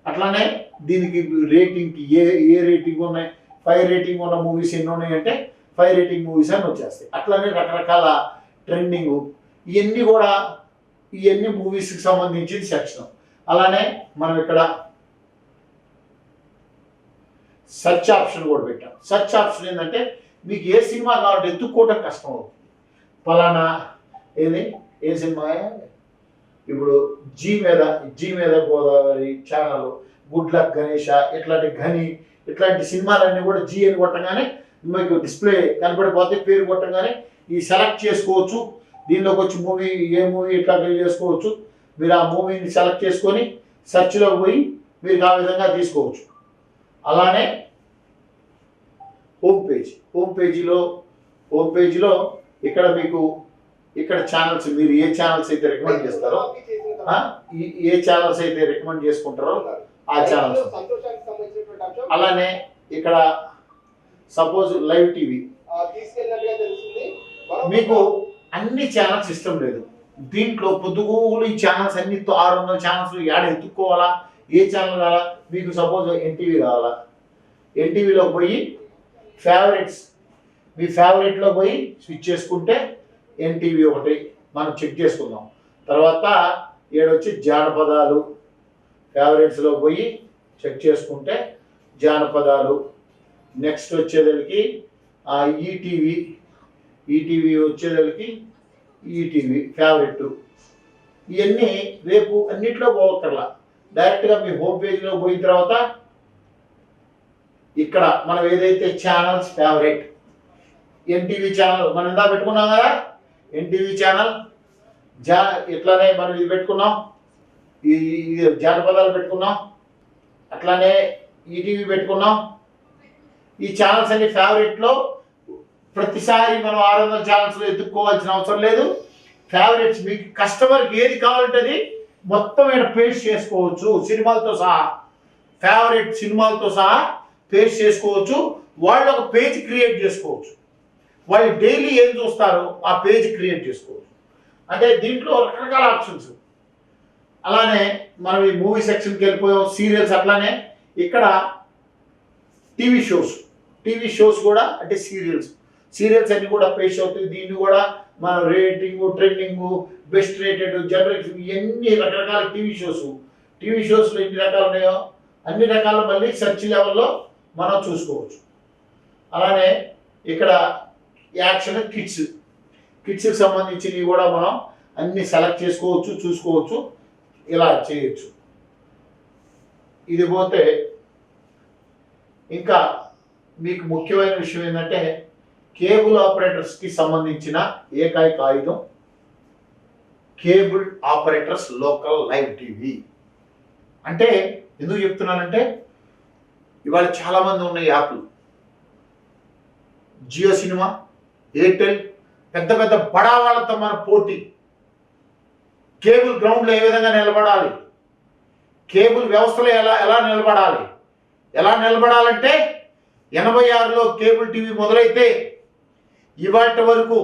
అట్లానే దీనికి రేటింగ్కి ఏ రేటింగ్ ఉన్నాయి, 5 రేటింగ్ ఉన్న మూవీస్ ఎన్ని ఉన్నాయి అంటే 5 రేటింగ్ మూవీస్ అని వచ్చేస్తాయి. అట్లానే రకరకాల ట్రెండింగ్ ఇవన్నీ మూవీస్కి సంబంధించిన సెక్షన్. అలానే మనం ఇక్కడ సెర్చ్ ఆప్షన్ కూడా పెట్టాం. సెర్చ్ ఆప్షన్ ఏంటంటే మీకు ఏ సినిమా కావాలంటే ఎత్తుక్కోవడం కష్టం అవుతుంది. ఫలానా ఏ సినిమా ఇప్పుడు జీ మీద Godavari channel, good luck Ganesha, ఇట్లాంటి సినిమాలన్నీ కూడా జీ అని కొట్టగానే మీకు డిస్ప్లే కనపడిపోతే పేరు కొట్టగానే ఈ సెలెక్ట్ చేసుకోవచ్చు. దీనిలోకి వచ్చి ఏ మూవీ ఇట్లా చేసుకోవచ్చు. మీరు ఆ మూవీని సెలెక్ట్ చేసుకొని సెర్చ్లోకి పోయి మీరు ఆ విధంగా తీసుకోవచ్చు. అలానే హోమ్ పేజీలో ఇక్కడ మీకు ఛానల్స్ మీరు ఏ ఛానల్స్ అయితే రికమెండ్ చేస్తారో ఏ ఛానల్స్ అయితే రికమెండ్ చేసుకుంటారో ఆ ఛానల్స్. అలానే ఇక్కడ సపోజ్ లైవ్ టీవీ మీకు అన్ని ఛానల్స్ ఇష్టం లేదు. దీంట్లో పొద్దుగూలు ఈ ఛానల్స్ అన్ని 600 ఛానల్స్ యాడ్ ఎత్తుక్కోవాలా, ఏ ఛానల్ కావాలా. మీకు సపోజ్ ఎన్టీవీ కావాలా, ఎన్టీవీలో పోయి ఫేవరెట్స్, మీ ఫేవరెట్లో పోయి స్విచ్ చేసుకుంటే ఎన్టీవీ ఒకటి మనం చెక్ చేసుకుందాం. తర్వాత ఏడొచ్చి జానపదాలు, ఫేవరెట్స్లో పోయి చెక్ చేసుకుంటే జానపదాలు. నెక్స్ట్ వచ్చేదానికి ఈటీవీ, ఈటీవీ వచ్చేదానికి ఈటీవీ ఫేవరెట్. ఇవన్నీ రేపు అన్నిట్లో పోవక్కర్లా, డైరెక్ట్గా మీ హోమ్ పేజ్లో పోయిన తర్వాత ఇక్కడ మనం ఏదైతే ఛానల్స్ ఫేవరెట్ ఎన్టీవీ ఛానల్ మనం ఇందా పెట్టుకున్నాం కదా, ఎన్టీవీ ఛానల్ ఇట్లానే మనం ఇది పెట్టుకున్నాం, ఈ జానపదాలు పెట్టుకున్నాం, అట్లానే ఈటీవీ పెట్టుకున్నాం. ఈ ఛానల్స్ అన్ని ఫేవరెట్లో ప్రతిసారి మనం 600 ఛానల్స్లో ఎత్తుక్కోవాల్సిన అవసరం లేదు. ఫేవరెట్స్ మీకు కస్టమర్కి ఏది కావాలంటే మొత్తం ఇక్కడ పేస్ట్ చేసుకోవచ్చు, సినిమాలతో సహా, ఫేవరెట్ సినిమాలతో సహా పేస్ట్ చేసుకోవచ్చు. వాళ్ళు ఒక పేజ్ క్రియేట్ చేసుకోవచ్చు, వాళ్ళు డైలీ ఏం చూస్తారో ఆ పేజ్ క్రియేట్ చేసుకోవచ్చు. అంటే దీంట్లో రకరకాల ఆప్షన్స్. అలానే మనం ఈ మూవీ సెక్షన్కి వెళ్ళిపోయాం, సీరియల్స్. అట్లానే ఇక్కడ టీవీ షోస్ కూడా అంటే సీరియల్స్ అన్ని కూడా పేస్ట్ అవుతాయి. దీన్ని కూడా మన rating, trending, best rated, generation, ఇవన్నీ రకరకాల టీవీ షోస్లో ఎన్ని రకాలు ఉన్నాయో అన్ని రకాలు మళ్ళీ సెర్చ్ లెవెల్లో మనం చూసుకోవచ్చు. అలానే ఇక్కడ యాక్షన్ కిడ్స్కి సంబంధించినవి కూడా మనం అన్ని సెలెక్ట్ చేసుకోవచ్చు, చూసుకోవచ్చు, ఇలా చేయొచ్చు. ఇది పోతే ఇంకా మీకు ముఖ్యమైన విషయం ఏంటంటే కేబుల్ ఆపరేటర్స్కి సంబంధించిన ఏకైక ఆయుధం cable operators local live TV. అంటే ఎందుకు చెప్తున్నానంటే ఇవాళ చాలామంది ఉన్న యాప్లు, జియో సినిమా, ఎయిర్టెల్, పెద్ద పెద్ద బడా వాళ్ళతో మన పోటీ. కేబుల్ గ్రౌండ్లో ఏ విధంగా నిలబడాలి, కేబుల్ వ్యవస్థలో ఎలా నిలబడాలంటే 86లో కేబుల్ టీవీ మొదలైతే ఇవాటి వరకు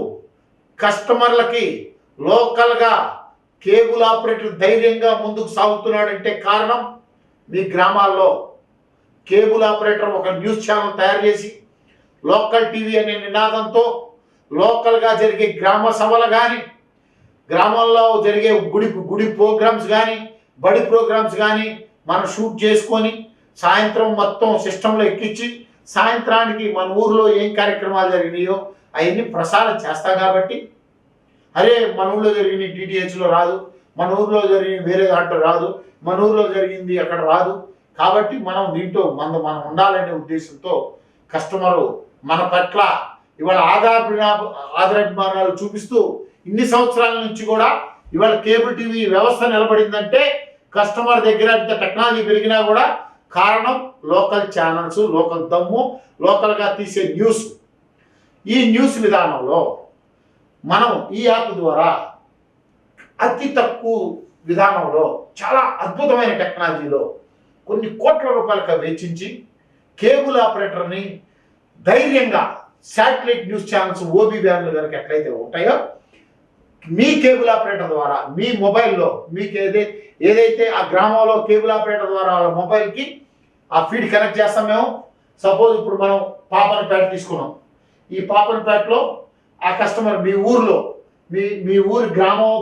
కస్టమర్లకి లోకల్గా కేబుల్ ఆపరేటర్ ధైర్యంగా ముందుకు సాగుతున్నాడంటే కారణం మీ గ్రామాల్లో కేబుల్ ఆపరేటర్ ఒక న్యూస్ ఛానల్ తయారు చేసి లోకల్ టీవీ అనే నినాదంతో లోకల్గా జరిగే గ్రామ సభలు కానీ, గ్రామాల్లో జరిగే గుడి ప్రోగ్రామ్స్ కానీ, బడి ప్రోగ్రామ్స్ కానీ మనం షూట్ చేసుకొని సాయంత్రం మొత్తం సిస్టంలో ఎక్కించి సాయంత్రానికి మన ఊర్లో ఏం కార్యక్రమాలు జరిగినాయో అవన్నీ ప్రసారం చేస్తాం. కాబట్టి అరే మన ఊళ్ళో జరిగిన డిటిహెచ్లో రాదు, మన ఊర్లో జరిగిన వేరే దాంట్లో రాదు, మన ఊర్లో జరిగింది అక్కడ రాదు. కాబట్టి మనం దీంట్లో మనం ఉండాలనే ఉద్దేశంతో కస్టమరు మన పట్ల ఇవాళ ఆదరాభిమానాలు చూపిస్తూ ఇన్ని సంవత్సరాల నుంచి కూడా ఇవాళ కేబుల్ టీవీ వ్యవస్థ నిలబడిందంటే కస్టమర్ దగ్గర ఇంత టెక్నాలజీ పెరిగినా కూడా కారణం లోకల్ ఛానల్స్, లోకల్ దమ్ము, లోకల్గా తీసే న్యూస్. ఈ న్యూస్ విధానంలో మనం ఈ యాప్ ద్వారా అతి తక్కువ విధానంలో చాలా అద్భుతమైన టెక్నాలజీలో కొన్ని కోట్ల రూపాయలకు వెచ్చించి కేబుల్ ఆపరేటర్ని ధైర్యంగా శాటిలైట్ న్యూస్ ఛానల్స్, ఓబీ వ్యాన్లు కనుక ఎట్లయితే ఉంటాయో మీ కేబుల్ ఆపరేటర్ ద్వారా మీ మొబైల్లో మీకు ఏదైతే ఆ గ్రామంలో కేబుల్ ఆపరేటర్ ద్వారా వాళ్ళ మొబైల్కి ఆ ఫీడ్ కనెక్ట్ చేస్తాం మేము. సపోజ్ ఇప్పుడు మనం పాపనపేట తీసుకున్నాం, ఈ పాపనపేటలో ఆ కస్టమర్ మీ ఊర్లో మీ ఊరి గ్రామం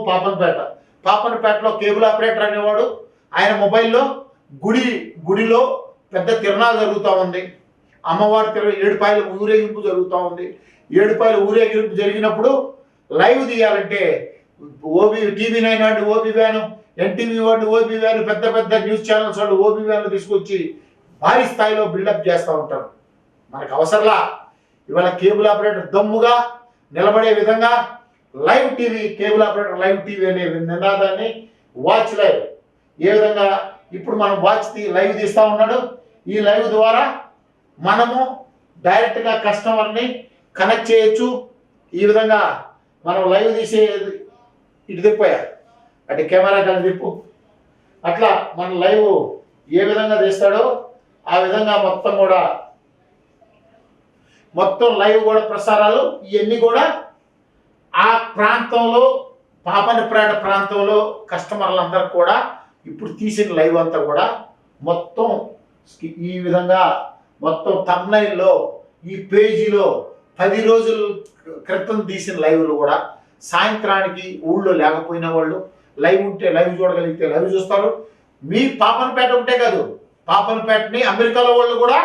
పాపనపేటలో కేబుల్ ఆపరేటర్ అనేవాడు ఆయన మొబైల్లో గుడిలో పెద్ద తిరణాలు జరుగుతూ ఉంది, అమ్మవారి ఏడుపాయల ఊరేగింపు జరుగుతూ ఉంది. ఏడుపాయల ఊరేగింపు జరిగినప్పుడు లైవ్ తీయాలంటే టీవీ9 వాడిని ఓబీ వ్యాను, ఎన్టీవీ వాడిని ఓబీ వ్యాను, పెద్ద పెద్ద న్యూస్ ఛానల్స్ వాళ్ళు ఓబీ వ్యాన్లు తీసుకొచ్చి భారీ స్థాయిలో బిల్డప్ చేస్తూ ఉంటారు. మనకు అవసరంలా ఇవాళ కేబుల్ ఆపరేటర్ దమ్ముగా నిలబడే విధంగా live TV, cable operator live TV అనే నినాదాన్ని వాచ్ లైవ్ ఏ విధంగా ఇప్పుడు మనం లైవ్ తీస్తూ ఉన్నాడు. ఈ లైవ్ ద్వారా మనము డైరెక్ట్గా కస్టమర్ని కనెక్ట్ చేయొచ్చు. ఈ విధంగా మనం లైవ్ తీసే ఇటు తిప్పాయా అంటే కెమెరా కానీ తిప్పు, అట్లా మన లైవ్ ఏ విధంగా తీస్తాడో ఆ విధంగా మొత్తం లైవ్ కూడా ప్రసారాలు ఇవన్నీ కూడా ఆ ప్రాంతంలో పాపనపేట ప్రాంతంలో కస్టమర్లందరూ కూడా ఇప్పుడు తీసిన లైవ్ అంతా కూడా మొత్తం ఈ విధంగా మొత్తం థంబ్నైల్లో ఈ పేజీలో 10 రోజుల క్రితం తీసిన లైవ్లు కూడా సాయంత్రానికి ఊళ్ళో లేకపోయిన వాళ్ళు లైవ్ ఉంటే లైవ్ చూడగలిగితే లైవ్ చూస్తారు. మీ పాపనపేట ఉంటే కాదు, పాపనపేటని అమెరికాలో వాళ్ళు కూడా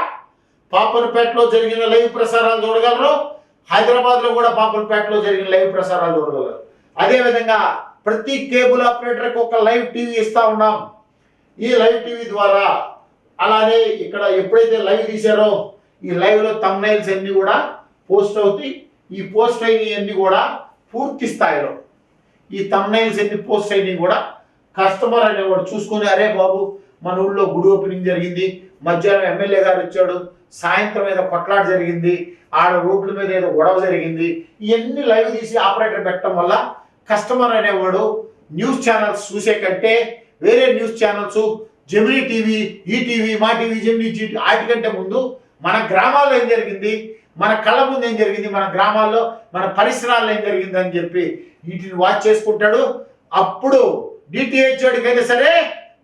పాపనపేటలో జరిగిన లైవ్ ప్రసారాలు చూడగలరు. హైదరాబాద్లో కూడా పాపనపేటలో జరిగిన లైవ్ ప్రసారాలు చూడగలరు. అదేవిధంగా ప్రతి కేబుల్ ఆపరేటర్కి ఒక లైవ్ టీవీ ఇస్తా ఉన్నాం. ఈ లైవ్ టీవీ ద్వారా అలానే ఇక్కడ ఎప్పుడైతే లైవ్ తీశారో ఈ లైవ్లో థంబ్నైల్స్ అన్నీ కూడా పోస్ట్ అవుతాయి. ఈ పోస్ట్ అయినవన్నీ కూడా పూర్తి స్థాయిలో ఈ థంబ్నైల్స్ అన్ని పోస్ట్ అయినవి కూడా కస్టమర్ అనేవాడు చూసుకొని, అరే బాబు మన ఊళ్ళో గుడి ఓపెనింగ్ జరిగింది, మధ్యాహ్నం ఎమ్మెల్యే గారు వచ్చాడు, సాయంత్రం ఏదో కొట్లాట జరిగింది, ఆడ రోడ్ల మీద ఏదో గొడవ జరిగింది, ఇవన్నీ లైవ్ తీసి ఆపరేటర్ పెట్టడం వల్ల కస్టమర్ అనేవాడు న్యూస్ ఛానల్స్ చూసే కంటే వేరే news channels Gemini TV, ETV, మా టీవీ, జెమినీ టీవీ వాటికంటే ముందు మన గ్రామాల్లో ఏం జరిగింది, మన కళ్ళ ముందు ఏం జరిగింది, మన గ్రామాల్లో మన పరిసరాల్లో ఏం జరిగింది అని చెప్పి వీటిని వాచ్ చేసుకుంటాడు. అప్పుడు డిటిహెచ్ వాడికైనా సరే,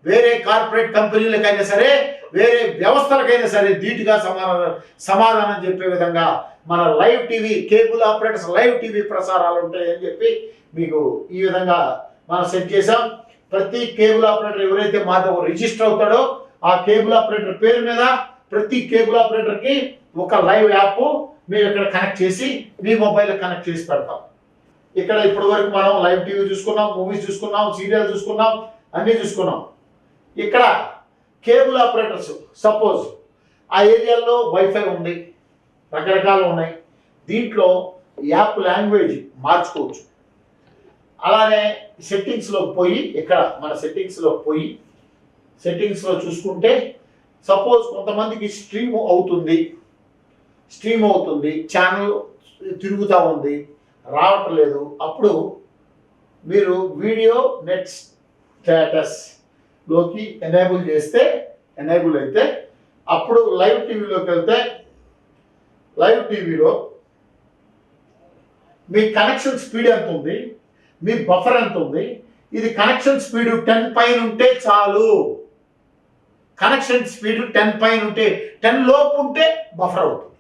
వేరే కార్పొరేట్ కంపెనీలకైనా సరే, వేరే వ్యవస్థలకైనా సరే ధీటుగా సమాధానం చెప్పే విధంగా మన live TV cable operators live TV ప్రసారాలు ఉంటాయని చెప్పి మీకు ఈ విధంగా మనం సెట్ చేసాం. ప్రతి కేబుల్ ఆపరేటర్ ఎవరైతే మాతో రిజిస్టర్ అవుతాడో ఆ కేబుల్ ఆపరేటర్ పేరు మీద ప్రతి కేబుల్ ఆపరేటర్కి ఒక లైవ్ యాప్ మేము ఇక్కడ కనెక్ట్ చేసి మీ మొబైల్ కనెక్ట్ చేసి పెడతాం. ఇక్కడ ఇప్పటి వరకు మనం లైవ్ టీవీ చూసుకున్నాం, మూవీస్ చూసుకున్నాం, సీరియల్ చూసుకున్నాం, అన్నీ చూసుకున్నాం. ఇక్కడ కేబుల్ ఆపరేటర్స్ సపోజ్ ఆ ఏరియాలో వైఫై ఉంది, రకరకాలు ఉన్నాయి, దీంట్లో యాప్ లాంగ్వేజ్ మార్చుకోవచ్చు. అలానే సెట్టింగ్స్లోకి పోయి ఇక్కడ మన సెట్టింగ్స్లోకి పోయి సెట్టింగ్స్లో చూసుకుంటే సపోజ్ కొంతమందికి స్ట్రీమ్ అవుతుంది, ఛానల్ తిరుగుతూ ఉంది, రావట్లేదు, అప్పుడు మీరు వీడియో నెట్ స్టేటస్లోకి ఎనేబుల్ అయితే అప్పుడు లైవ్ టీవీలోకి వెళ్తే లైవ్ టీవీలో మీ కనెక్షన్ స్పీడ్ ఎంత ఉంది, మీ బఫర్ ఎంత ఉంది, ఇది కనెక్షన్ స్పీడ్ 10 పైన ఉంటే చాలు. కనెక్షన్ స్పీడ్ 10 పైన ఉంటే 10 లోపు ఉంటే బఫర్ అవుతుంది,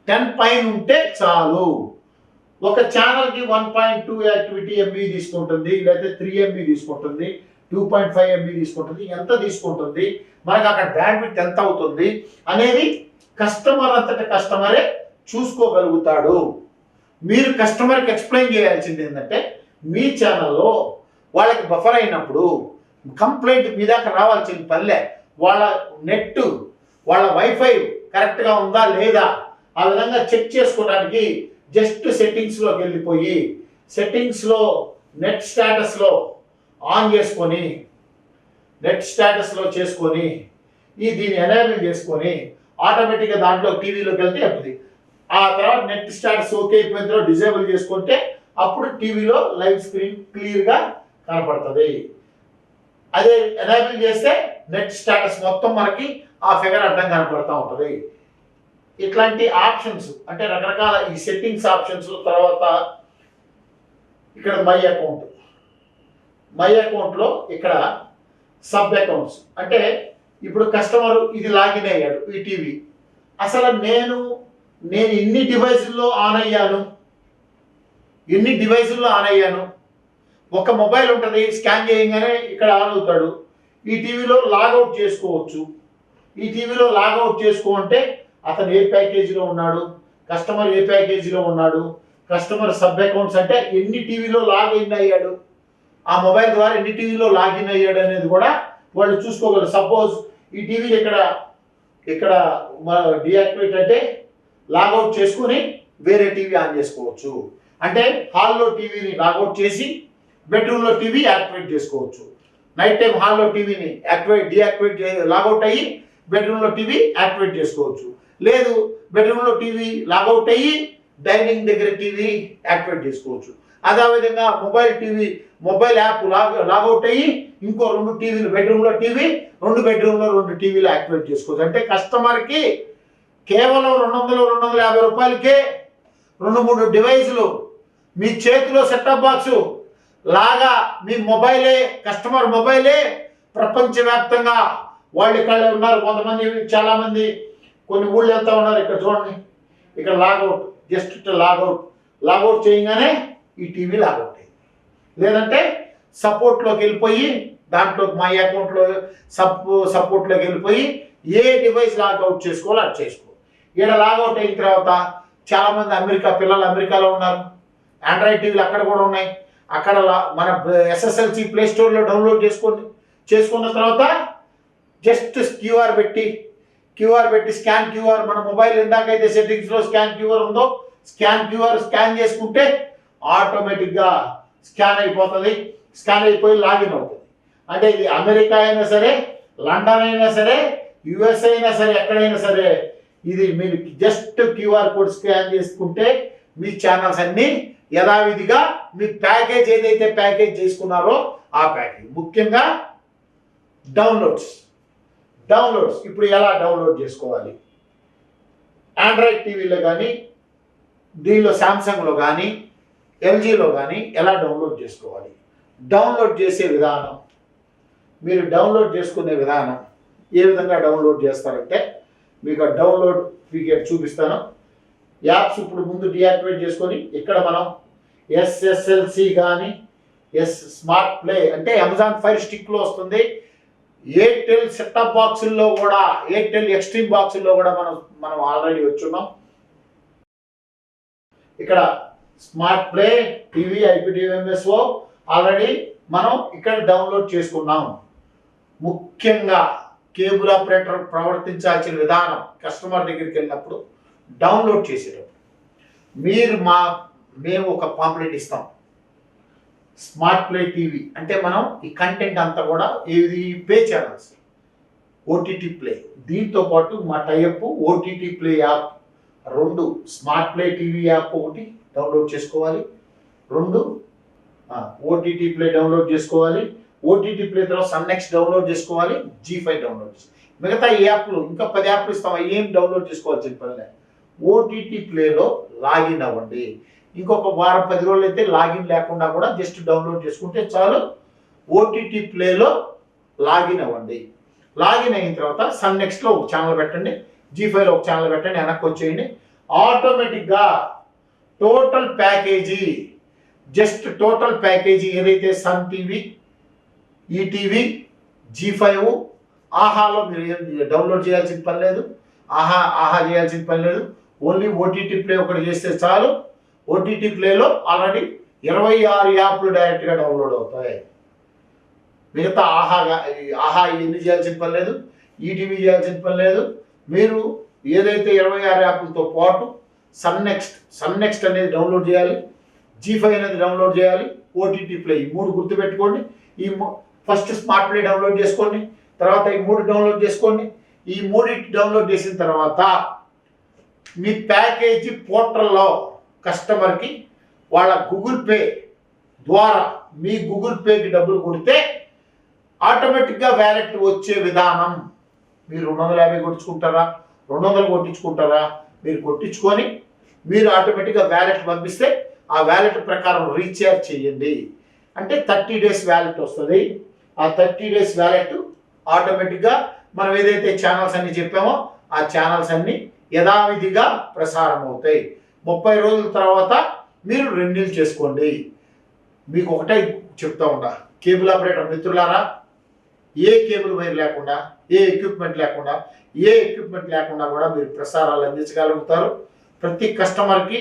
10 పైన ఉంటే చాలు. ఒక ఛానల్కి 1.2 యాక్టివిటీ ఎంబీ తీసుకుంటుంది, లేకపోతే 3 MB తీసుకుంటుంది, 2.5 MB తీసుకుంటుంది, ఎంత తీసుకుంటుంది, మనకు అక్కడ బ్యాండ్విడ్త్ ఎంత అవుతుంది అనేది కస్టమర్ అంతటా కస్టమరే చూసుకోగలుగుతాడు. మీరు కస్టమర్కి ఎక్స్ప్లెయిన్ చేయాల్సింది ఏంటంటే మీ ఛానల్లో వాళ్ళకి బఫర్ అయినప్పుడు కంప్లైంట్ మీ దాకా రావాల్సిన పల్లె, వాళ్ళ నెట్ వాళ్ళ వైఫై కరెక్ట్గా ఉందా లేదా ఆ విధంగా చెక్ చేసుకోవడానికి జస్ట్ సెట్టింగ్స్లోకి వెళ్ళిపోయి సెట్టింగ్స్లో నెట్ స్టేటస్లో ఆన్ చేసుకొని దీన్ని ఎనేబుల్ చేసుకొని ఆటోమేటిక్గా దాంట్లో టీవీలోకి వెళ్తే అవుతుంది. ఆ తర్వాత నెట్ స్టేటస్ ఓకే అయిపోయిన తర్వాత డిజేబుల్ చేసుకుంటే అప్పుడు టీవీలో లైవ్ స్క్రీన్ క్లియర్గా కనపడుతుంది. అదే ఎనేబుల్ చేస్తే నెట్ స్టేటస్ మొత్తం మనకి ఆ ఫిగర్ అడ్డం కనపడుతూ ఉంటుంది. ఇట్లాంటి ఆప్షన్స్ అంటే రకరకాల ఈ సెట్టింగ్స్ ఆప్షన్స్. తర్వాత ఇక్కడ మై అకౌంట్లో ఇక్కడ సబ్ అకౌంట్స్ అంటే ఇప్పుడు కస్టమర్ ఇది లాగిన్ అయ్యాడు ఈ టీవీ, అసలు నేను ఎన్ని డివైసుల్లో ఆన్ అయ్యాను, ఒక మొబైల్ ఉంటుంది, స్కాన్ చేయగానే ఇక్కడ ఆన్ అవుతాడు. ఈ టీవీలో లాగౌట్ చేసుకోవచ్చు. ఈ టీవీలో లాగౌట్ చేసుకోమంటే అతను ఏ ప్యాకేజీలో ఉన్నాడు, కస్టమర్ ఏ ప్యాకేజీలో ఉన్నాడు, కస్టమర్ సబ్ అకౌంట్స్ అంటే ఎన్ని టీవీలో లాగిన్ అయ్యాడు, ఆ మొబైల్ ద్వారా ఎన్ని టీవీలో లాగిన్ అయ్యాడు అనేది కూడా వాళ్ళు చూసుకోగలరు. సపోజ్ ఈ టీవీ ఇక్కడ డియాక్టివేట్ అంటే లాగౌట్ చేసుకుని వేరే టీవీ ఆన్ చేసుకోవచ్చు. అంటే హాల్లో టీవీని లాగౌట్ చేసి బెడ్రూమ్లో టీవీ యాక్టివేట్ చేసుకోవచ్చు. నైట్ టైం హాల్లో టీవీని డియాక్టివేట్ లాగౌట్ అయ్యి బెడ్రూమ్లో టీవీ యాక్టివేట్ చేసుకోవచ్చు. లేదు బెడ్రూమ్లో టీవీ లాగౌట్ అయ్యి డైనింగ్ దగ్గర టీవీ యాక్టివేట్ చేసుకోవచ్చు. అదేవిధంగా మొబైల్ యాప్ లాగౌట్ అయ్యి ఇంకో 2 టీవీలు బెడ్రూమ్లో టీవీ, 2 బెడ్రూమ్లో 2 టీవీలు యాక్టివేట్ చేసుకోవచ్చు. అంటే కస్టమర్కి కేవలం 250 రూపాయలకే 2-3 డివైజులు మీ చేతిలో సెటప్ బాక్సు లాగా మీ మొబైలే, కస్టమర్ మొబైలే ప్రపంచవ్యాప్తంగా వాళ్ళు ఇక్కడ ఉన్నారు. కొంతమంది, చాలామంది కొన్ని ఊళ్ళు వెళ్తా ఉన్నారు. ఇక్కడ చూడండి, ఇక్కడ లాగౌట్, జస్ట్ లాగౌట్ చేయగానే ఈ టీవీ లాగౌట్ అయింది. లేదంటే సపోర్ట్లోకి వెళ్ళిపోయి దాంట్లో మై అకౌంట్లో సపోర్ట్లోకి వెళ్ళిపోయి ఏ డివైస్ లాగౌట్ చేసుకోవాలో అది చేసుకో. ఇక్కడ లాగౌట్ అయిన తర్వాత చాలామంది పిల్లలు అమెరికాలో ఉన్నారు. ఆండ్రాయిడ్ టీవీలు అక్కడ కూడా ఉన్నాయి. అక్కడ మన SSLC ప్లే స్టోర్లో డౌన్లోడ్ చేసుకున్న తర్వాత జస్ట్ క్యూఆర్ పెట్టి స్కాన్ క్యూఆర్, మన మొబైల్ ఎందాకైతే సెట్టింగ్స్లో స్కాన్ క్యూఆర్ ఉందో స్కాన్ చేసుకుంటే ఆటోమేటిక్గా స్కాన్ అయిపోతుంది. స్కాన్ అయిపోయి లాగిన్ అవుతుంది. అంటే ఇది అమెరికా అయినా సరే, లండన్ అయినా సరే, US అయినా సరే, ఎక్కడైనా సరే ఇది మీరు జస్ట్ క్యూఆర్ కోడ్ స్కాన్ చేసుకుంటే మీ ఛానల్స్ అన్నీ యథావిధిగా మీ ప్యాకేజ్ ఏదైతే ప్యాకేజ్ చేసుకున్నారో ఆ ప్యాకేజ్. ముఖ్యంగా డౌన్లోడ్స్ ఇప్పుడు ఎలా డౌన్లోడ్ చేసుకోవాలి? ఆండ్రాయిడ్ టీవీలో కానీ, దీనిలో శాంసంగ్లో కానీ, LGలో కానీ ఎలా డౌన్లోడ్ చేసుకోవాలి? డౌన్లోడ్ చేసే విధానం, మీరు డౌన్లోడ్ చేసుకునే విధానం ఏ విధంగా డౌన్లోడ్ చేస్తారంటే మీకు ఆ డౌన్లోడ్ పీకేట్ చూపిస్తాను. యాప్స్ ఇప్పుడు ముందు డియాక్టివేట్ చేసుకొని ఇక్కడ మనం SSLC కానీ, స్మార్ట్ ప్లే అంటే అమెజాన్ ఫైర్ స్టిక్లో వస్తుంది. ఎయిర్టెల్ సెటప్ బాక్సుల్లో కూడా, ఎయిర్టెల్ ఎక్స్ట్రీమ్ బాక్సుల్లో కూడా మనం ఆల్రెడీ వచ్చున్నాం. ఇక్కడ smart play TV, IPTV MSO already మనం ఇక్కడ డౌన్లోడ్ చేసుకున్నాం. ముఖ్యంగా కేబుల్ ఆపరేటర్ ప్రవర్తించాల్సిన విధానం, కస్టమర్ దగ్గరికి వెళ్ళినప్పుడు డౌన్లోడ్ చేసేటప్పుడు మేము ఒక పాంప్లెట్ ఇస్తాం. స్మార్ట్ ప్లే టీవీ అంటే మనం ఈ కంటెంట్ అంతా కూడా ఇది పే ఛానల్స్, OTT ప్లే, దీంతో పాటు మా tie up OTT play app 2, smart play TV app 1 download చేసుకోవాలి, 2 OTT ప్లే డౌన్లోడ్ చేసుకోవాలి. OTT ప్లే తర్వాత సన్ నెక్స్ట్ డౌన్లోడ్ చేసుకోవాలి, G5 డౌన్లోడ్ చేసుకోవాలి. మిగతా ఈ యాప్లు ఇంకా 10 యాప్లు ఇస్తాం, ఏం డౌన్లోడ్ చేసుకోవాల్సిన పనిలే. OTT ప్లేలో లాగిన్ అవ్వండి. ఇంకొక వారం 10 రోజులు అయితే లాగిన్ లేకుండా కూడా జస్ట్ డౌన్లోడ్ చేసుకుంటే చాలు. OTT ప్లేలో లాగిన్ అవ్వండి. లాగిన్ అయిన తర్వాత సన్ నెక్స్ట్లో ఒక ఛానల్ పెట్టండి, G5లో ఒక ఛానల్ పెట్టండి, వెనక్కి వచ్చేయండి. ఆటోమేటిక్గా total package, just total package ఏదైతే సన్ టీవీ, ఈటీవీ, G5, ఆహాలో మీరు డౌన్లోడ్ చేయాల్సిన పని లేదు, ఆహా చేయాల్సిన పని లేదు. ఓన్లీ OTT ప్లే ఒకటి చేస్తే చాలు. OTT ప్లేలో ఆల్రెడీ 26 యాప్లు డైరెక్ట్గా డౌన్లోడ్ అవుతాయి. మిగతా ఆహా ఎన్ని చేయాల్సిన పని లేదు, ఈటీవీ చేయాల్సిన పని లేదు. మీరు ఏదైతే 26 యాప్లతో పాటు సన్ నెక్స్ట్ అనేది డౌన్లోడ్ చేయాలి, G5 అనేది డౌన్లోడ్ చేయాలి, OTT ప్లే, ఈ 3 గుర్తుపెట్టుకోండి. ఫస్ట్ స్మార్ట్ ప్లే డౌన్లోడ్ చేసుకోండి, తర్వాత ఈ 3 డౌన్లోడ్ చేసుకోండి. ఈ 3 డౌన్లోడ్ చేసిన తర్వాత మీ ప్యాకేజీ పోర్టల్లో కస్టమర్కి వాళ్ళ గూగుల్ పే ద్వారా మీ గూగుల్ పేకి డబ్బులు కొడితే ఆటోమేటిక్గా వ్యాలెట్ వచ్చే విధానం. మీరు 250 కొట్టించుకుంటారా, 200 కొట్టించుకుంటారా, మీరు కొట్టించుకొని మీరు ఆటోమేటిక్గా వ్యాలెట్ పంపిస్తే ఆ వ్యాలెట్ ప్రకారం రీఛార్జ్ చేయండి. అంటే 30 days వ్యాలెట్ వస్తుంది. ఆ 30 days వ్యాలెట్ ఆటోమేటిక్గా మనం ఏదైతే ఛానల్స్ అన్ని చెప్పామో ఆ ఛానల్స్ అన్ని యథావిధిగా ప్రసారం అవుతాయి. 30 రోజుల తర్వాత మీరు రెన్యూల్ చేసుకోండి. మీకు ఒకటే చెప్తా ఉంటా, కేబుల్ ఆపరేటర్ మిత్రులారా, ఏ కేబుల్ వైర్ లేకుండా, ఏ ఎక్విప్మెంట్ లేకుండా కూడా మీరు ప్రసారాలు అందించగలుగుతారు. ప్రతి కస్టమర్కి,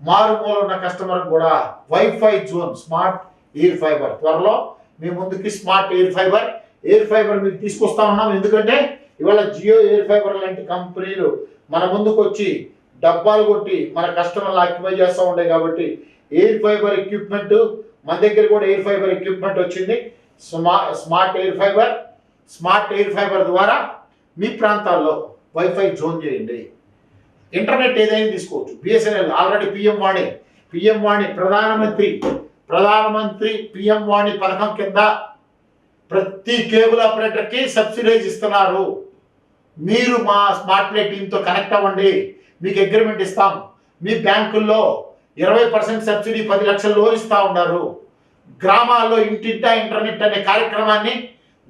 మారుమూల ఉన్న కస్టమర్కి కూడా wifi zone, smart air fibre, త్వరలో మీ ముందుకి స్మార్ట్ ఎయిర్ ఫైబర్ మీకు తీసుకొస్తా ఉన్నాం. ఎందుకంటే ఇవాళ జియో ఎయిర్ ఫైబర్ లాంటి కంపెనీలు మన ముందుకు వచ్చి డబ్బాలు కొట్టి మన కస్టమర్లు ఆక్యుపై చేస్తూ ఉంటాయి. కాబట్టి ఎయిర్ ఫైబర్ ఎక్విప్మెంట్ మన దగ్గర కూడా ఎయిర్ ఫైబర్ ఎక్విప్మెంట్ వచ్చింది. స్మార్ట్ ఎయిర్ ఫైబర్ ద్వారా మీ ప్రాంతాల్లో వైఫై జోన్ చేయండి. ఇంటర్నెట్ ఏదైనా తీసుకోవచ్చు. BSNL ఆల్రెడీ పిఎం వాణి ప్రధానమంత్రి పిఎం వాణి పథకం కింద ప్రతి కేబుల్ ఆపరేటర్కి సబ్సిడైజ్ ఇస్తున్నారు. మీరు మా స్మార్ట్ ప్లే టీంతో కనెక్ట్ అవ్వండి, మీకు అగ్రిమెంట్ ఇస్తాం. మీ బ్యాంకుల్లో 20% సబ్సిడీ 10 లక్షల లోన్ ఇస్తూ ఉన్నారు. గ్రామాల్లో ఇంటింటా ఇంటర్నెట్ అనే కార్యక్రమాన్ని